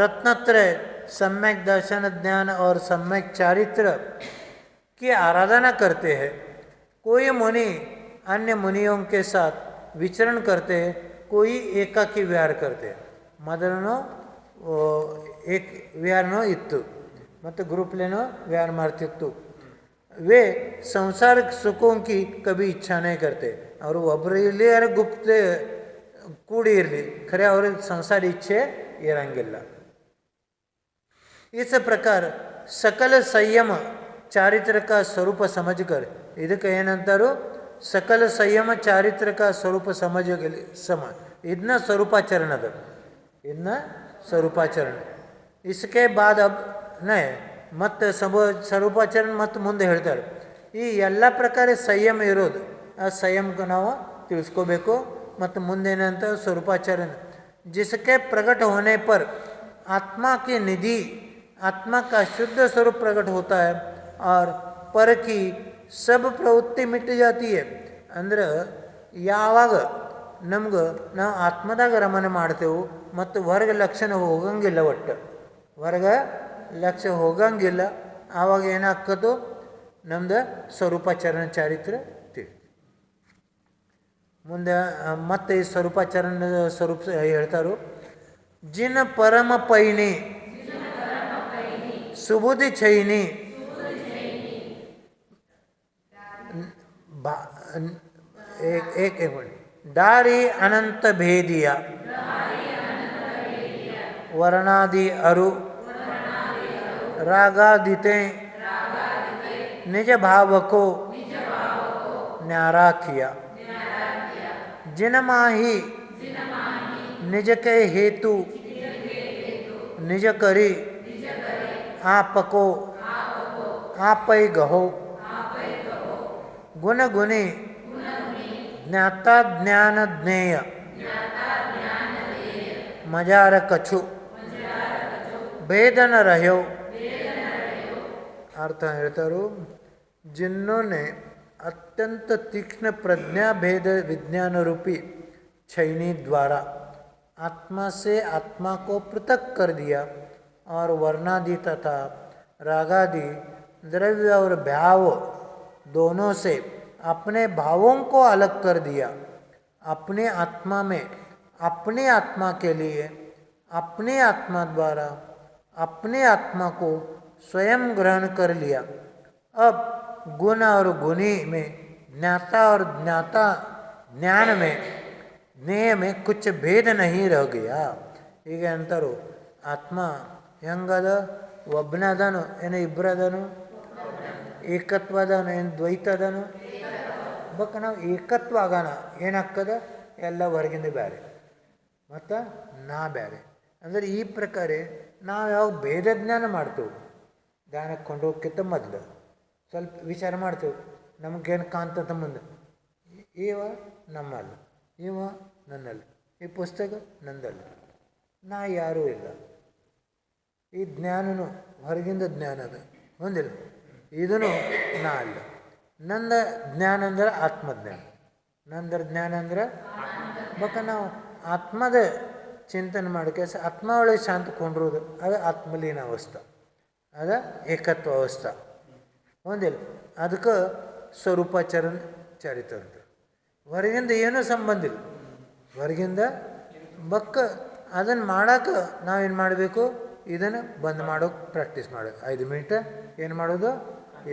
रत्नत्रय सम्यक दर्शन ज्ञान और सम्यक चारित्र की आराधना करते हैं. कोई मुनि अन्य मुनियों के साथ विचरण करते हैं, कोई एकाकी विहार करते हैं. ಮೊದಲು ಏಕ್ ವಿಹಾರನೋ ಇತ್ತು ಮತ್ತು ಗ್ರೂಪ್ಲೇನೋ ವಿಹಾರ ಮಾಡ್ತಿತ್ತು. वे संसारिक सुखों की कभी इच्छा नहीं करते ಅವರು ಒಬ್ಬರು ಇರಲಿ ಯಾರು ಗುಪ್ತ ಕೂಡಿ ಇರಲಿ ಖರೆ ಅವ್ರಿಗೆ ಸಂಸಾರ ಇಚ್ಛೆ ಇರಂಗಿಲ್ಲ. इस प्रकार सकल संयम चारित्र का स्वरूप समझकर ಇದಕ್ಕೆ ಏನಂತಾರು सकल संयम चारित्र का स्वरूप समझ ಇದನ್ನ ಸ್ವರೂಪಾಚರಣ ಅದು ಇದನ್ನ ಸ್ವರೂಪಾಚರಣ. इसके बाद अब नहीं ಮತ್ತು ಸ್ವರೂಪಾಚರಣ ಮತ್ತು ಮುಂದೆ ಹೇಳ್ತಾರೆ ಈ ಎಲ್ಲ ಪ್ರಕಾರ ಸಂಯಮ ಇರೋದು ಆ ಸಂಯಮಕ್ಕೆ ನಾವು ತಿಳಿಸ್ಕೋಬೇಕು. ಮತ್ತು ಮುಂದೇನಂತ ಸ್ವರೂಪಾಚರಣ जिसके प्रकट होने पर आत्मा की निधि आत्मा का शुद्ध स्वरूप प्रकट होता है और पर की सब प्रवृत्ति मिट जाती है. ಅಂದ್ರೆ ಯಾವಾಗ ನಮ್ಗೆ ನಾವು ಆತ್ಮದಾಗ ರಮನೆ ಮಾಡ್ತೇವೆ ಮತ್ತು ಹೊರಗೆ ಲಕ್ಷಣ ಹೋಗಂಗಿಲ್ಲ, ಒಟ್ಟು ಹೊರಗೆ ಲಕ್ಷ್ಯ ಹೋಗಂಗಿಲ್ಲ, ಆವಾಗ ಏನಾಗ್ತದೋ ನಮ್ದು ಸ್ವರೂಪಾಚರಣ ಚಾರಿತ್ರ್ಯ ತಿಳಿ. ಮುಂದೆ ಮತ್ತೆ ಈ ಸ್ವರೂಪಾಚರಣ ಸ್ವರೂಪ ಹೇಳ್ತಾರು ಜಿನ ಪರಮ ಪೈನಿ सुबुद्धि छैनी एक डारी अनंत भेदिया वर्णादि अरु रागादिते निज भाव को न्यारा किया. जिन माही निज के हेतु निज करी आपको आपै गहो गुण गुणी ज्ञाता ज्ञान ज्ञेय मजार कछु भेद न रह्यो. अर्थ ಹೇಳ್ತಾರು जिन्होंने अत्यंत तीक्ष्ण प्रज्ञा भेद विज्ञान रूपी छैनी द्वारा आत्मा से आत्मा को पृथक कर दिया और वर्णादि तथा रागादि द्रव्य और भाव दोनों से अपने भावों को अलग कर दिया. अपने आत्मा में अपने आत्मा के लिए अपने आत्मा द्वारा अपने आत्मा को स्वयं ग्रहण कर लिया. अब गुण और गुणी में ज्ञाता और ज्ञाता ज्ञान में ज्ञेय में कुछ भेद नहीं रह गया. ಹೀಗೆ ಅಂತಾರು ಆತ್ಮ ಹೆಂಗದ ಒಬ್ಬನೇ ಅದಾನು ಏನು ಇಬ್ಬರು ಅದಾನು ಏಕತ್ವ ಅದಾನು ಏನು ದ್ವೈತ ಅದಾನು ಬಟ್ ನಾವು ಏಕತ್ವ ಆಗೋಣ ಏನಾಗ್ತದ ಎಲ್ಲ ಹೊರಗಿಂದ ಬೇರೆ ಮತ್ತು ನಾ ಬೇರೆ. ಅಂದರೆ ಈ ಪ್ರಕಾರ ನಾವು ಯಾವ ಭೇದ ಜ್ಞಾನ ಮಾಡ್ತೇವೆ ಧ್ಯಾನಕ್ಕೆ ಕೊಂಡು ಹೋಗ್ಕಿಂತ ಮೊದಲು ಸ್ವಲ್ಪ ವಿಚಾರ ಮಾಡ್ತೇವೆ ನಮಗೇನು ಕಾಣ್ತದ ಮುಂದೆ ಇವ ನಮ್ಮಲ್ಲ ಇವ ನನ್ನಲ್ಲ ಈ ಪುಸ್ತಕ ನಂದಲ್ಲ ನಾ ಯಾರೂ ಇಲ್ಲ. ಈ ಜ್ಞಾನನು ಹೊರಗಿಂದ ಜ್ಞಾನ ಅದ ಹೊಂದಿಲ್ಲ ಇದೂ ನಾ ಅಲ್ಲ. ನಂದ ಜ್ಞಾನ ಅಂದ್ರೆ ಆತ್ಮಜ್ಞಾನ ನಂದರ ಜ್ಞಾನ ಅಂದ್ರೆ ಬಟ್ ನಾವು ಆತ್ಮದ ಚಿಂತನೆ ಮಾಡೋಕೆ ಆತ್ಮ ಒಳಗೆ ಶಾಂತ ಕೊಂಡಿರೋದು ಅದು ಆತ್ಮಲೀನ ಅವಸ್ಥೆ ಅದು ಏಕತ್ವ ಅವಸ್ಥೆ ಹೊಂದಿಲ್ಲ. ಅದಕ್ಕೆ ಸ್ವರೂಪಾಚರಣ ಚಾರಿತ್ರ ಅಂತ ಹೊರಗಿಂದ ಏನೂ ಸಂಬಂಧ ಇಲ್ಲ ಹೊರಗಿಂದ ಬಕ್ಕ ಅದನ್ನು ಮಾಡೋಕೆ ನಾವೇನು ಮಾಡಬೇಕು ಇದನ್ನು ಬಂದ್ ಮಾಡೋಕೆ ಪ್ರಾಕ್ಟೀಸ್ ಮಾಡೋದು 5 ಮಿನಿಟ್ ಏನು ಮಾಡೋದು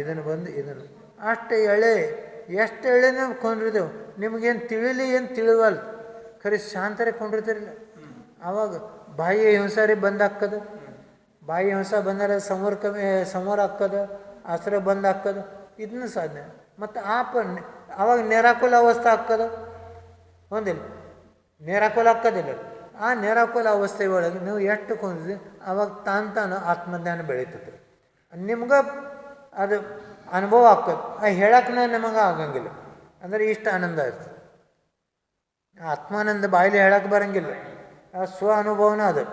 ಇದನ್ನು ಬಂದು ಇದನ್ನು ಅಷ್ಟು ಎಳೆ ಎಷ್ಟು ಎಳೆ ನಾವು ಕೊಂಡಿರ್ತೇವೆ ನಿಮಗೇನು ತಿಳಿಲಿ ಏನು ತಿಳಿವಲ್ಲ ಖರೆ ಶಾಂತರೇ ಕೊಂಡಿರ್ತಿರಲಿಲ್ಲ. ಆವಾಗ ಬಾಯಿ ಹಿಂಸಾರಿ ಬಂದ್ ಹಾಕದ ಬಾಯಿ ಹಿಂಸ ಬಂದರೆ ಸಮೋರ ಹಾಕದ ಆಶ್ರಯ ಬಂದ್ ಹಾಕದ ಇದನ್ನು ಸಾಧನೆ ಮತ್ತು ಆವಾಗ ನೇರಾಕುಲ ಅವಸ್ಥೆ ಹಾಕದ ಹೊಂದಿಲ್ಲ ನೇರಾಕುಲ ಹಾಕೋದಿಲ್ಲ. ಆ ನೇರಾಕುಲ ಅವಸ್ಥೆ ಒಳಗೆ ನೀವು ಎಷ್ಟು ಕೊಂಡಿದ್ರಿ ಆವಾಗ ತಾನು ಆತ್ಮಜ್ಞಾನ ಬೆಳೀತದೆ ನಿಮ್ಗೆ ಅದು ಅನುಭವ ಆಗ್ತದೆ. ಹೇಳಕ್ಕೆ ನಿಮಗೆ ಆಗಂಗಿಲ್ಲ ಅಂದರೆ ಇಷ್ಟು ಆನಂದ ಇರ್ತದೆ. ಆತ್ಮಾನಂದ ಬಾಯಿಲಿ ಹೇಳಕ್ಕೆ ಬರೋಂಗಿಲ್ಲ. ಆ ಸ್ವ ಅನುಭವನ ಅದು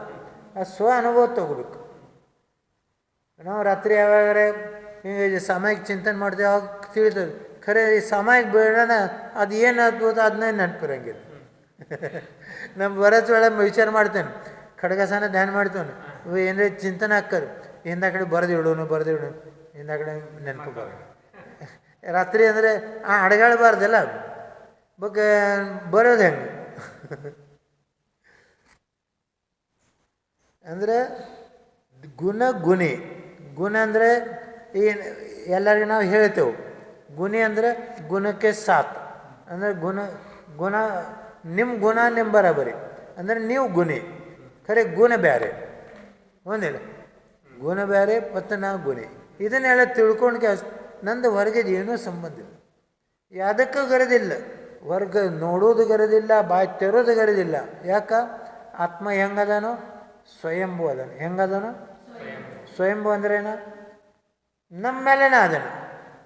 ಆ ಸ್ವ ಅನುಭವ ತಗೋಬೇಕು. ನಾವು ರಾತ್ರಿ ಯಾವಾಗ ಹಿಂಗೆ ಸಾಮಾಯಿಕ ಚಿಂತನೆ ಮಾಡ್ತೀವಿ ಅವಾಗ ತಿಳಿತದೆ ಖರೆ ಈ ಸಾಮಾಯಿಕ ಬೇಡನ ಅದು ಏನು ಆಗ್ಬೋದು ಅದನ್ನೇ ನೆನಪಿರಂಗಿಲ್ಲ. ನಮ್ಮ ಬರೋದ್ ಒಳಗೆ ವಿಚಾರ ಮಾಡ್ತೇನೆ ಖಡ್ಗಸಾನ ಧ್ಯಾನ ಮಾಡ್ತೇನೆ ಇವು ಏನಾರ ಚಿಂತನೆ ಹಾಕೋದು ಹಿಂದ ಕಡೆ ಬರೆದು ಇಡೋನು ಹಿಂದ ಕಡೆ ನೆನಪು ಬರೋದು. ರಾತ್ರಿ ಅಂದರೆ ಅಡಗಾಡಬಾರ್ದಲ್ಲ ಬಗ್ ಬರೋದು ಹೆಂಗೆ ಅಂದರೆ ಗುಣ ಅಂದರೆ ಏನು ಎಲ್ಲರಿಗೆ ನಾವು ಹೇಳ್ತೇವೆ ಗುಣಿ ಅಂದರೆ ಗುಣಕ್ಕೆ ಸಾತ್ ಅಂದರೆ ಗುಣ ನಿಮ್ಮ ಗುಣ ನಿಮ್ಮ ಬರಾಬರಿ ಅಂದರೆ ನೀವು ಗುಣಿ ಖರೆ ಗುಣ ಬೇರೆ ಒಂದಿಲ್ಲ ಗುಣ ಬೇರೆ ಮತ್ತು ನಾವು ಗುಣಿ ಇದನ್ನೆಲ್ಲ ತಿಳ್ಕೊಂಡ್ಕೆ ನಂದು ಹೊರಗಿದ ಏನೂ ಸಂಬಂಧ ಇಲ್ಲ ಯಾವುದಕ್ಕೂ ಗರದಿಲ್ಲ ಹೊರ್ಗೆ ನೋಡೋದು ಗರದಿಲ್ಲ ಬಾಯಿ ತೆರೋದು ಗರದಿಲ್ಲ ಯಾಕೆ ಆತ್ಮ ಹೆಂಗದಾನೋ ಸ್ವಯಂಭೂ ಅದಾನ ಹೆಂಗದಾನೋ ಸ್ವಯಂಭೂ ಅಂದ್ರೇನು ನಮ್ಮ ಮೇಲೇನ ಅದನ್ನು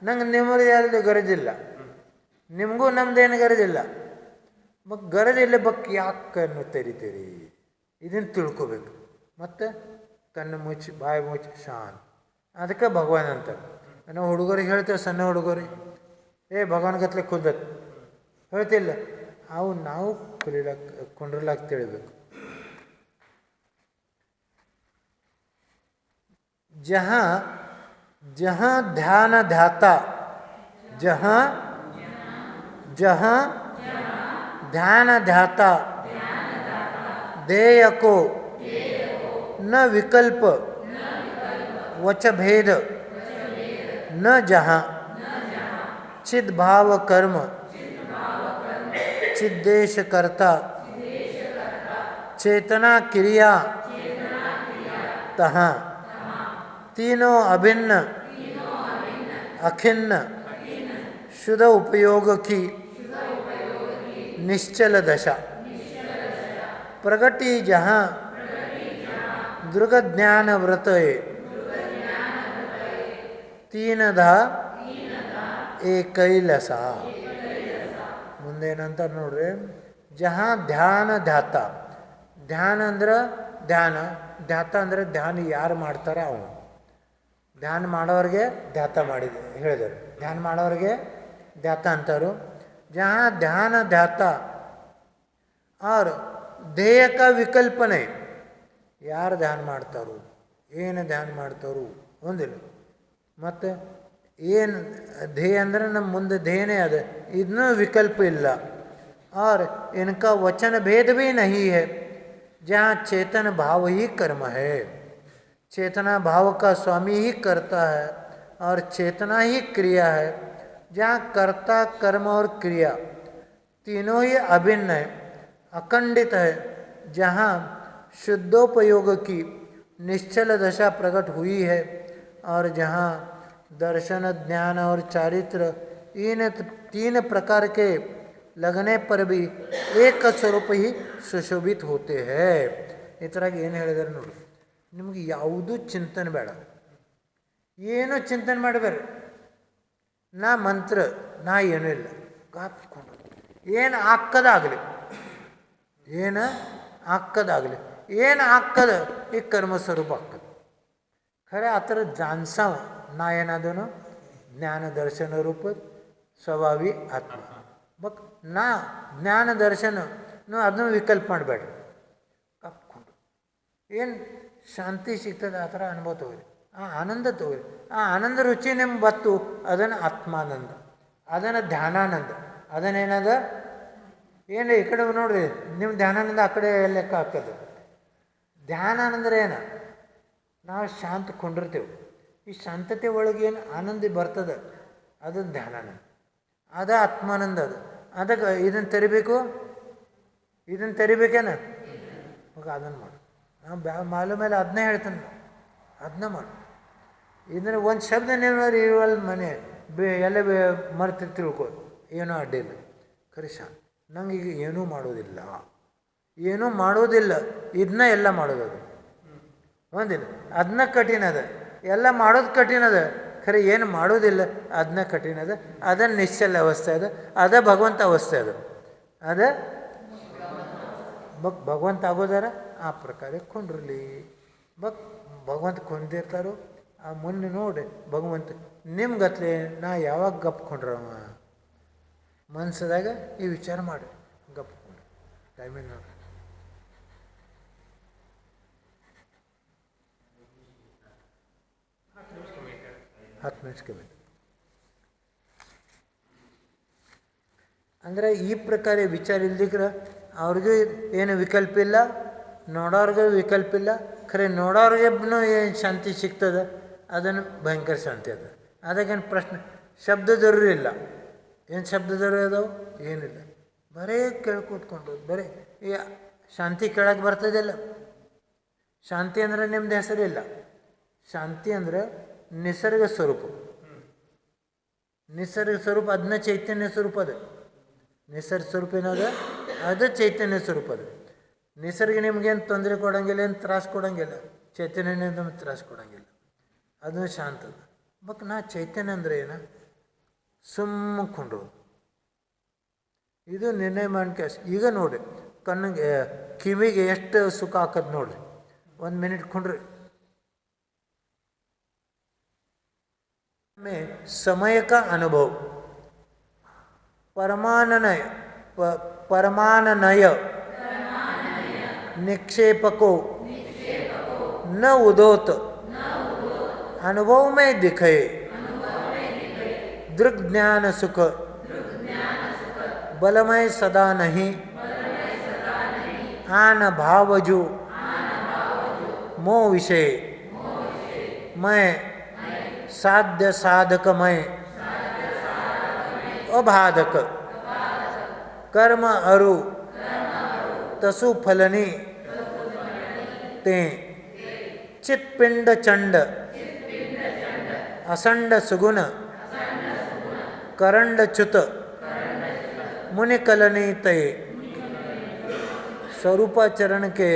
ನಂಗೆ ನಿಮ್ಮದು ಯಾರ್ದು ಗರಜಿಲ್ಲ ನಿಮಗೂ ನಮ್ದೇನು ಗರಜಿಲ್ಲ ಮತ್ತು ಗರಜಿಲ್ಲ ಯಾಕೆ ತೆರಿತೀರಿ ಇದನ್ನು ತಿಳ್ಕೊಬೇಕು ಮತ್ತು ಕಣ್ಣು ಮುಚ್ಚಿ ಬಾಯಿ ಮುಚ್ಚಿ ಶಾಂತ ಅದಕ್ಕೆ ಭಗವಾನ್ ಅಂತಾರೆ ನಾವು ಹುಡುಗರಿಗೆ ಹೇಳ್ತೇವೆ ಸಣ್ಣ ಹುಡುಗರಿಗೆ ಭಗವಾನ್ ಗತ್ಲೆ ಕುದ್ದತ್ ಹೇಳ್ತಿಲ್ಲ ಅವು ನಾವು ಕುಂಡ್ರಲಾಕ್ ತಿಳಿಬೇಕು जहाँ ध्यान ध्याता जहाँ ध्यान ध्याता ध्येय को न विकल्प वच भेद न जहाँ चिद भाव कर्म चिद्देश कर्ता चेतना क्रिया तहाँ तीनों अभिन्न अखिन्न शुद्ध उपयोग की निश्चल दशा प्रगति जहाँ दृग ज्ञान व्रत तीनधा एकैलಸ ಮುಂದೇನಂತಾರೆ ನೋಡ್ರಿ ಜಹಾ ಧ್ಯಾನ ಧ್ಯಾತ ಧ್ಯಾನ ಅಂದ್ರೆ ಧ್ಯಾನ ಧ್ಯಾತ ಅಂದರೆ ಧ್ಯಾನ ಯಾರು ಮಾಡ್ತಾರ ಅವನು ಧ್ಯಾನ ಮಾಡೋರಿಗೆ ಧ್ಯಾತ ಮಾಡಿದೆ ಹೇಳಿದರು ಧ್ಯಾನ ಮಾಡೋರಿಗೆ ಧ್ಯಾತ ಅಂತಾರು ಜहाँ ध्यान ध्याता और ಧ್ಯೇಯ का विकल्प नहीं ಯಾರು ಧ್ಯಾನ ಮಾಡ್ತಾರೋ ಏನು ಧ್ಯಾನ ಮಾಡ್ತಾರೋ ಒಂದಿಲ್ಲ ಮತ್ತು ಏನು ಧ್ಯೇಯ ಅಂದರೆ ನಮ್ಮ ಮುಂದೆ ಧ್ಯೇಯನೇ ಅದ ಇದನ್ನೂ ವಿಕಲ್ಪ ಇಲ್ಲ और इनका वचन भेद भी नहीं है जहाँ चेतन भाव ही कर्म है चेतना भाव का स्वामी ही करता है और चेतना ही क्रिया है जहाँ कर्ता कर्म और क्रिया तीनों ही अभिन्न है अखंडित है जहाँ शुद्धोपयोग की निश्चल दशा प्रकट हुई है और जहाँ दर्शन ज्ञान और चारित्र इन तीन प्रकार के लगने पर भी एक स्वरूप ही सुशोभित होते हैं इतराग ಏನು ಹೇಳಿದಾರೆ ನೋಡಿ ನಿಮಗೆ ಯಾವುದೂ ಚಿಂತನೆ ಬೇಡ ಏನೂ ಚಿಂತನೆ ಮಾಡಬೇಡ್ರಿ ನಾ ಮಂತ್ರ ನಾ ಏನೂ ಇಲ್ಲ ಗಾಪ್ಕೊಂಡು ಏನು ಆಕ್ಕದಾಗಲಿ ಏನು ಆಕ್ಕದಾಗಲಿ ಏನು ಆಕ್ಕದ ಈ ಕರ್ಮ ಸ್ವರೂಪ ಆಗ್ತದೆ ಖರೆ ಆ ಥರ ಜಾನ್ಸಾವ ನಾ ಏನಾದನು ಜ್ಞಾನ ದರ್ಶನ ರೂಪ ಸ್ವಭಾವಿ ಆತ್ಮ ಬಟ್ ನಾ ಜ್ಞಾನ ದರ್ಶನ ಅದನ್ನು ವಿಕಲ್ಪ ಮಾಡಬೇಡ್ರಿ ಕಪ್ಕೊಂಡು ಏನು ಶಾಂತಿ ಸಿಗ್ತದೆ ಆ ಥರ ಅನುಭವ ತಗೋರಿ ಆ ಆನಂದ ತಗೋರಿ ಆ ಆನಂದ ರುಚಿ ನಿಮ್ಮ ಬತ್ತು ಅದನ್ನು ಆತ್ಮಾನಂದ ಅದನ್ನು ಧ್ಯಾನಾನಂದ ಅದನ್ನೇನದ ಏನು ಈ ಕಡೆ ನೋಡ್ರಿ ನಿಮ್ಮ ಧ್ಯಾನಾನಂದ ಆ ಕಡೆ ಲೆಕ್ಕ ಹಾಕೋದು ಧ್ಯಾನಾನಂದ್ರೆ ಏನು ನಾವು ಶಾಂತ ಕೊಂಡಿರ್ತೇವೆ ಈ ಶಾಂತತೆ ಒಳಗೆ ಏನು ಆನಂದ ಬರ್ತದೆ ಅದನ್ನು ಧ್ಯಾನಾನಂದ ಅದ ಆತ್ಮಾನಂದ ಅದು ಅದಕ್ಕೆ ಇದನ್ನು ತೆರಿಬೇಕು ಇದನ್ನು ತೆರಿಬೇಕೇನ ಮಗ ಅದನ್ನು ಮಾಡು ನಾವು ಮಾಲು ಮೇಲೆ ಅದನ್ನೇ ಹೇಳ್ತಾನೆ ಅದನ್ನ ಮಾಡು ಇದನ್ನು ಒಂದು ಶಬ್ದ ನೀವು ಇರುವಲ್ಲಿ ಮನೆ ಎಲ್ಲ ಮರ್ತಿ ತಿಳ್ಕೋದು ಏನೂ ಅಡ್ಡಿಲ್ಲ ಖರೆ ಶಾಂತ ನಂಗೆ ಈಗ ಏನೂ ಮಾಡೋದಿಲ್ಲ ಏನೂ ಮಾಡೋದಿಲ್ಲ ಇದನ್ನ ಎಲ್ಲ ಮಾಡೋದು ಅದು ಒಂದಿಲ್ಲ ಅದನ್ನ ಕಠಿಣ ಅದ ಎಲ್ಲ ಮಾಡೋದು ಕಠಿಣ ಅದ ಖರೆ ಏನು ಮಾಡೋದಿಲ್ಲ ಅದನ್ನ ಕಠಿಣ ಅದ ಅದ ನಿಶ್ಚಲ ಅವಸ್ಥೆ ಅದ ಅದ ಭಗವಂತ ಅವಸ್ಥೆ ಅದು ಅದ ಭಗವಂತ ಆಗೋದಾರ ಆ ಪ್ರಕಾರ ಕೊಂಡಿರಲಿ ಭಗವಂತ ಕೊಂಡಿರ್ತಾರೋ ಆ ಮುನ್ನೆ ನೋಡಿ ಭಗವಂತ ನಿಮ್ಗತ್ಲೆ ನಾ ಯಾವಾಗ ಗಪ್ಕೊಂಡ್ರವ ಮನಸ್ಸದಾಗ ಈ ವಿಚಾರ ಮಾಡಿ ಗಪ್ಕೊಂಡ್ರಿ ಟೈಮಿಂಗ್ ನೋಡಿ ಹತ್ತು ನಿಮಿಷಕ್ಕೆ ಬೇಕು ಅಂದರೆ ಈ ಪ್ರಕಾರ ವಿಚಾರ ಇಲ್ದಿಕ್ರೆ ಅವ್ರಿಗೂ ಏನು ವಿಕಲ್ಪ ಇಲ್ಲ ನೋಡೋರ್ಗೂ ವಿಕಲ್ಪ ಇಲ್ಲ ಖರೆ ನೋಡೋರ್ಗೂ ಏನು ಶಾಂತಿ ಸಿಗ್ತದೆ ಅದನ್ನು ಭಯಂಕರ ಶಾಂತಿ ಅದ. ಅದಕ್ಕೇನು ಪ್ರಶ್ನೆ ಶಬ್ದ ಜರೂರಿ ಇಲ್ಲ. ಏನು ಶಬ್ದ ಜರೂರಿ ಅದಾವು? ಏನಿಲ್ಲ. ಬರೇ ಕೇಳ್ಕೊತ್ಕೊಂಡು ಬರೀ ಈ ಶಾಂತಿ ಕೇಳಕ್ಕೆ ಬರ್ತದಿಲ್ಲ. ಶಾಂತಿ ಅಂದರೆ ನಿಮ್ದು ಹೆಸರಿಲ್ಲ. ಶಾಂತಿ ಅಂದರೆ ನಿಸರ್ಗ ಸ್ವರೂಪ. ನಿಸರ್ಗ ಸ್ವರೂಪ ಅದನ್ನ ಚೈತನ್ಯ ಸ್ವರೂಪ ಅದು. ನಿಸರ್ಗ ಸ್ವರೂಪ ಏನದ? ಅದು ಚೈತನ್ಯ ಸ್ವರೂಪ ಅದು. ನಿಸರ್ಗ ನಿಮ್ಗೇನು ತೊಂದರೆ ಕೊಡೋಂಗಿಲ್ಲ, ಏನು ತ್ರಾಸು ಕೊಡೋಂಗಿಲ್ಲ. ಚೈತನ್ಯನೇ ನಮ್ಗೆ ತ್ರಾಸು ಕೊಡೋಂಗಿಲ್ಲ. ಅದು ಶಾಂತ. ಬಟ್ ನಾ ಚೈತನ್ಯ ಅಂದರೆ ಏನು? ಸುಮ್ಮಕೊಂಡು ಇದು ನಿರ್ಣಯ ಮಾಡ್ಕೆ. ಈಗ ನೋಡಿರಿ, ಕಣ್ಣಿಗೆ ಕಿವಿಗೆ ಎಷ್ಟು ಸುಖ ಹಾಕದ್ ನೋಡ್ರಿ. 1 ಮಿನಿಟ್ ಕೊಂಡ್ರಿ. समय का अनुभव परमाननय निक्षेपको न उदोत अनुभव में दिखे दृग ज्ञान सुख बलमय सदा नहीं आन भावजु मोह विषय मैं साध्य साधकमय अबाधक कर्म अरु तसु फलनी ते चित्पिंड चंड असंड सुगुण करंड च्युत मुनिकलनी तय। स्वरूपाचरण के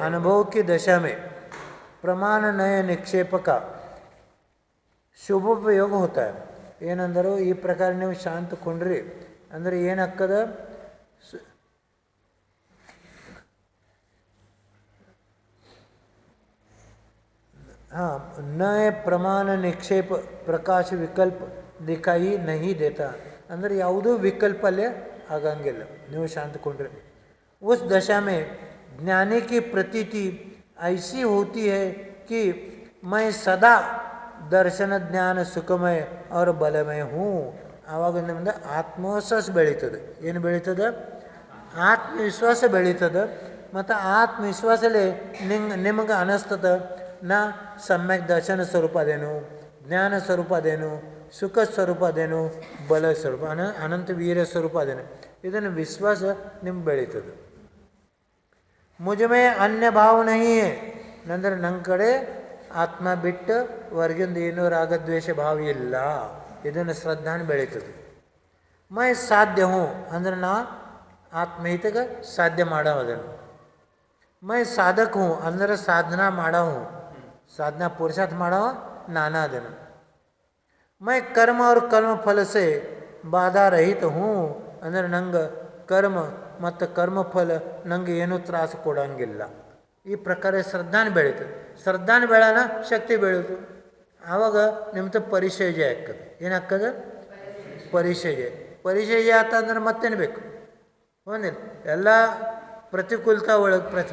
अनुभव की दशा में प्रमाण नय निक्षेप का ಶುಭೋಪಯೋಗ ಹೋಗ್ತಾ. ಏನಂದರು ಈ ಪ್ರಕಾರ ನೀವು ಶಾಂತ ಕೊಂಡ್ರಿ ಅಂದರೆ ಏನಾಗ್ತದ? हाँ, न ಪ್ರಮಾಣ ನಿಕ್ಷೇಪ ಪ್ರಕಾಶ ವಿಕಲ್ಪ ದಿಖಾಯಿ ನಹಿ ದೇತಾ ಅಂದರೆ ಯಾವುದೂ ವಿಕಲ್ಪ ಅಲ್ಲೇ ಆಗಂಗಿಲ್ಲ ನೀವು ಶಾಂತಕೊಂಡ್ರೆ. उस दशा में ज्ञानी की प्रतीति ऐसी होती है कि मैं सदा दर्शन ज्ञान सुखमय और बलमय हूँ. ಆವಾಗ ನಿಮ್ದು ಆತ್ಮವಿಶ್ವಾಸ ಬೆಳೀತದೆ. ಏನು ಬೆಳೀತದೆ? ಆತ್ಮವಿಶ್ವಾಸ ಬೆಳೀತದೆ. ಮತ್ತು ಆತ್ಮವಿಶ್ವಾಸಲೇ ನಿಮಗೆ ಅನ್ನಿಸ್ತದೆ ನಾ ಸಮ್ಯಕ್ ದರ್ಶನ ಸ್ವರೂಪ ಅದೇನು, ಜ್ಞಾನ ಸ್ವರೂಪ ಅದೇನು, ಸುಖ ಸ್ವರೂಪ ಅದೇನು, ಬಲ ಸ್ವರೂಪ ಅನಂತ ವೀರ ಸ್ವರೂಪ ಅದೇನು. ಇದನ್ನು ವಿಶ್ವಾಸ ನಿಮ್ಗೆ ಬೆಳೀತದೆ. ಮುಜಮೇ ಅನ್ಯ ಭಾವ ನಹಿ ಹೇ ಅಂದರೆ ನನ್ನ ಕಡೆ ಆತ್ಮ ಬಿಟ್ಟು ಹೊರಗಿಂದ ಏನೂ ರಾಗದ್ವೇಷ ಭಾವ ಇಲ್ಲ. ಇದನ್ನು ಶ್ರದ್ಧಾನ ಬೆಳೀತದೆ. ಮೈ ಸಾಧ್ಯ ಹ್ಞೂ ಅಂದ್ರೆ ನಾ ಆತ್ಮಹಿತಗೆ ಸಾಧ್ಯ ಮಾಡೋ ಅದನ್ನು. ಮೈ ಸಾಧಕ ಹ್ಞೂ ಅಂದ್ರೆ ಸಾಧನಾ ಮಾಡೋ ಹ್ಞೂ, ಸಾಧನಾ ಪುರುಷಾರ್ಥ ಮಾಡೋ ನಾನಾ ಅದನ್ನು. ಮೈ ಕರ್ಮ ಅವ್ರ ಕರ್ಮ ಫಲ ಸೇ ಬಾಧಾ ರಹಿತ ಹ್ಞೂ ಅಂದ್ರೆ ನಂಗೆ ಕರ್ಮ ಮತ್ತು ಕರ್ಮಫಲ ನಂಗೆ ಏನೂ ತ್ರಾಸು ಕೊಡೋಂಗಿಲ್ಲ. ಈ ಪ್ರಕಾರ ಶ್ರದ್ಧಾನ ಬೆಳೀತದೆ. ಶ್ರದ್ಧಾನ ಬೆಳೆನ ಶಕ್ತಿ ಬೆಳೀತು. ಆವಾಗ ನಿಮ್ದು ಪರಿಚಯ ಆಗ್ತದೆ. ಏನಾಗ್ತದೆ? ಪರಿಚಯ. ಪರಿಚಯ ಆತಂದ್ರೆ ಮತ್ತೇನು ಬೇಕು? ಒಂದಿಲ್ಲ ಎಲ್ಲ ಪ್ರತಿಕೂಲತಾ ಒಳಗೆ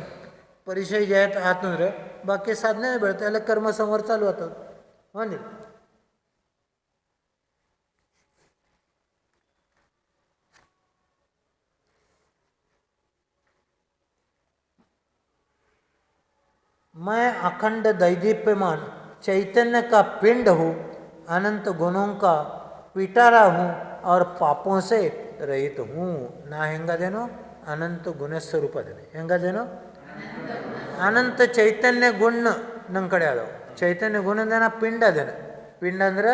ಪರಿಚಯ ಆತಂದ್ರೆ ಬಾಕಿ ಸಾಧನೆ ಬೆಳೀತದೆ. ಎಲ್ಲ ಕರ್ಮ ಸಂವರ್ ಚಾಲು ಆಗ್ತದೆ. ಒಂದಿಲ್ಲ मैं अखंड दैदीप्यमान चैतन्य का पिंड हूँ, अनंत गुणों का पिटारा हूँ और पापों से रहित हूँ. ನಾ ಹೆಂಗದೇನೋ ಅನಂತ ಗುಣಸ್ವರೂಪ ಅದೇನೆ. ಹೆಂಗದೇನೋ ಅನಂತ ಚೈತನ್ಯ ಗುಣ ನನ್ನ ಕಡೆ ಅದಾವೆ. ಚೈತನ್ಯ ಗುಣದ ನಾ ಪಿಂಡ ಅದೇನೆ. ಪಿಂಡ ಅಂದ್ರೆ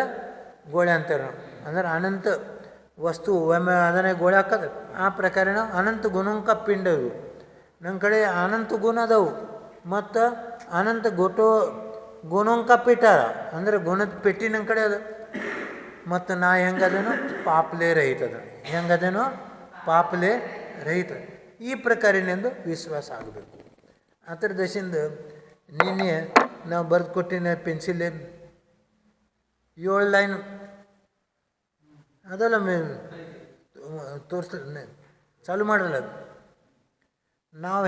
ಗೋಳೆ ಅಂತಾರೆ ನಾವು. ಅಂದ್ರೆ ಅನಂತ ವಸ್ತು ಒಮ್ಮೆ ಅದನ್ನೇ ಗೋಳೆ ಹಾಕೋದು. ಆ ಪ್ರಕಾರ ನಾವು ಅನಂತ ಗುಣಂಕ ಪಿಂಡ ಇವು ನನ್ನ ಕಡೆ ಅನಂತ ಗುಣ ಅದಾವು. ಮತ್ತು ಅನಂತ ಗುಣಂಕ ಪಿಟಾರ ಅಂದರೆ ಗುಣದ ಪೆಟ್ಟಿ ನನ್ನ ಕಡೆ ಅದ. ಮತ್ತು ನಾ ಹೆಂಗದೇನೋ ಪಾಪಲೇ ರಹಿತದ. ಹೆಂಗದೇನೋ ಪಾಪಲೇ ರಹಿತ. ಈ ಪ್ರಕಾರನೆಂದು ವಿಶ್ವಾಸ ಆಗಬೇಕು. ಆ ಥರ ದಶಿಂದ ನಿನ್ನೆ ನಾವು ಬರೆದು ಕೊಟ್ಟಿನ ಪೆನ್ಸಿಲ್ 7 ಲೈನ್ ಅದಲ್ಲ ತೋರಿಸ್ತಾರೆ ಚಾಲು ಮಾಡಲ್ಲ ಅದು ನಾವು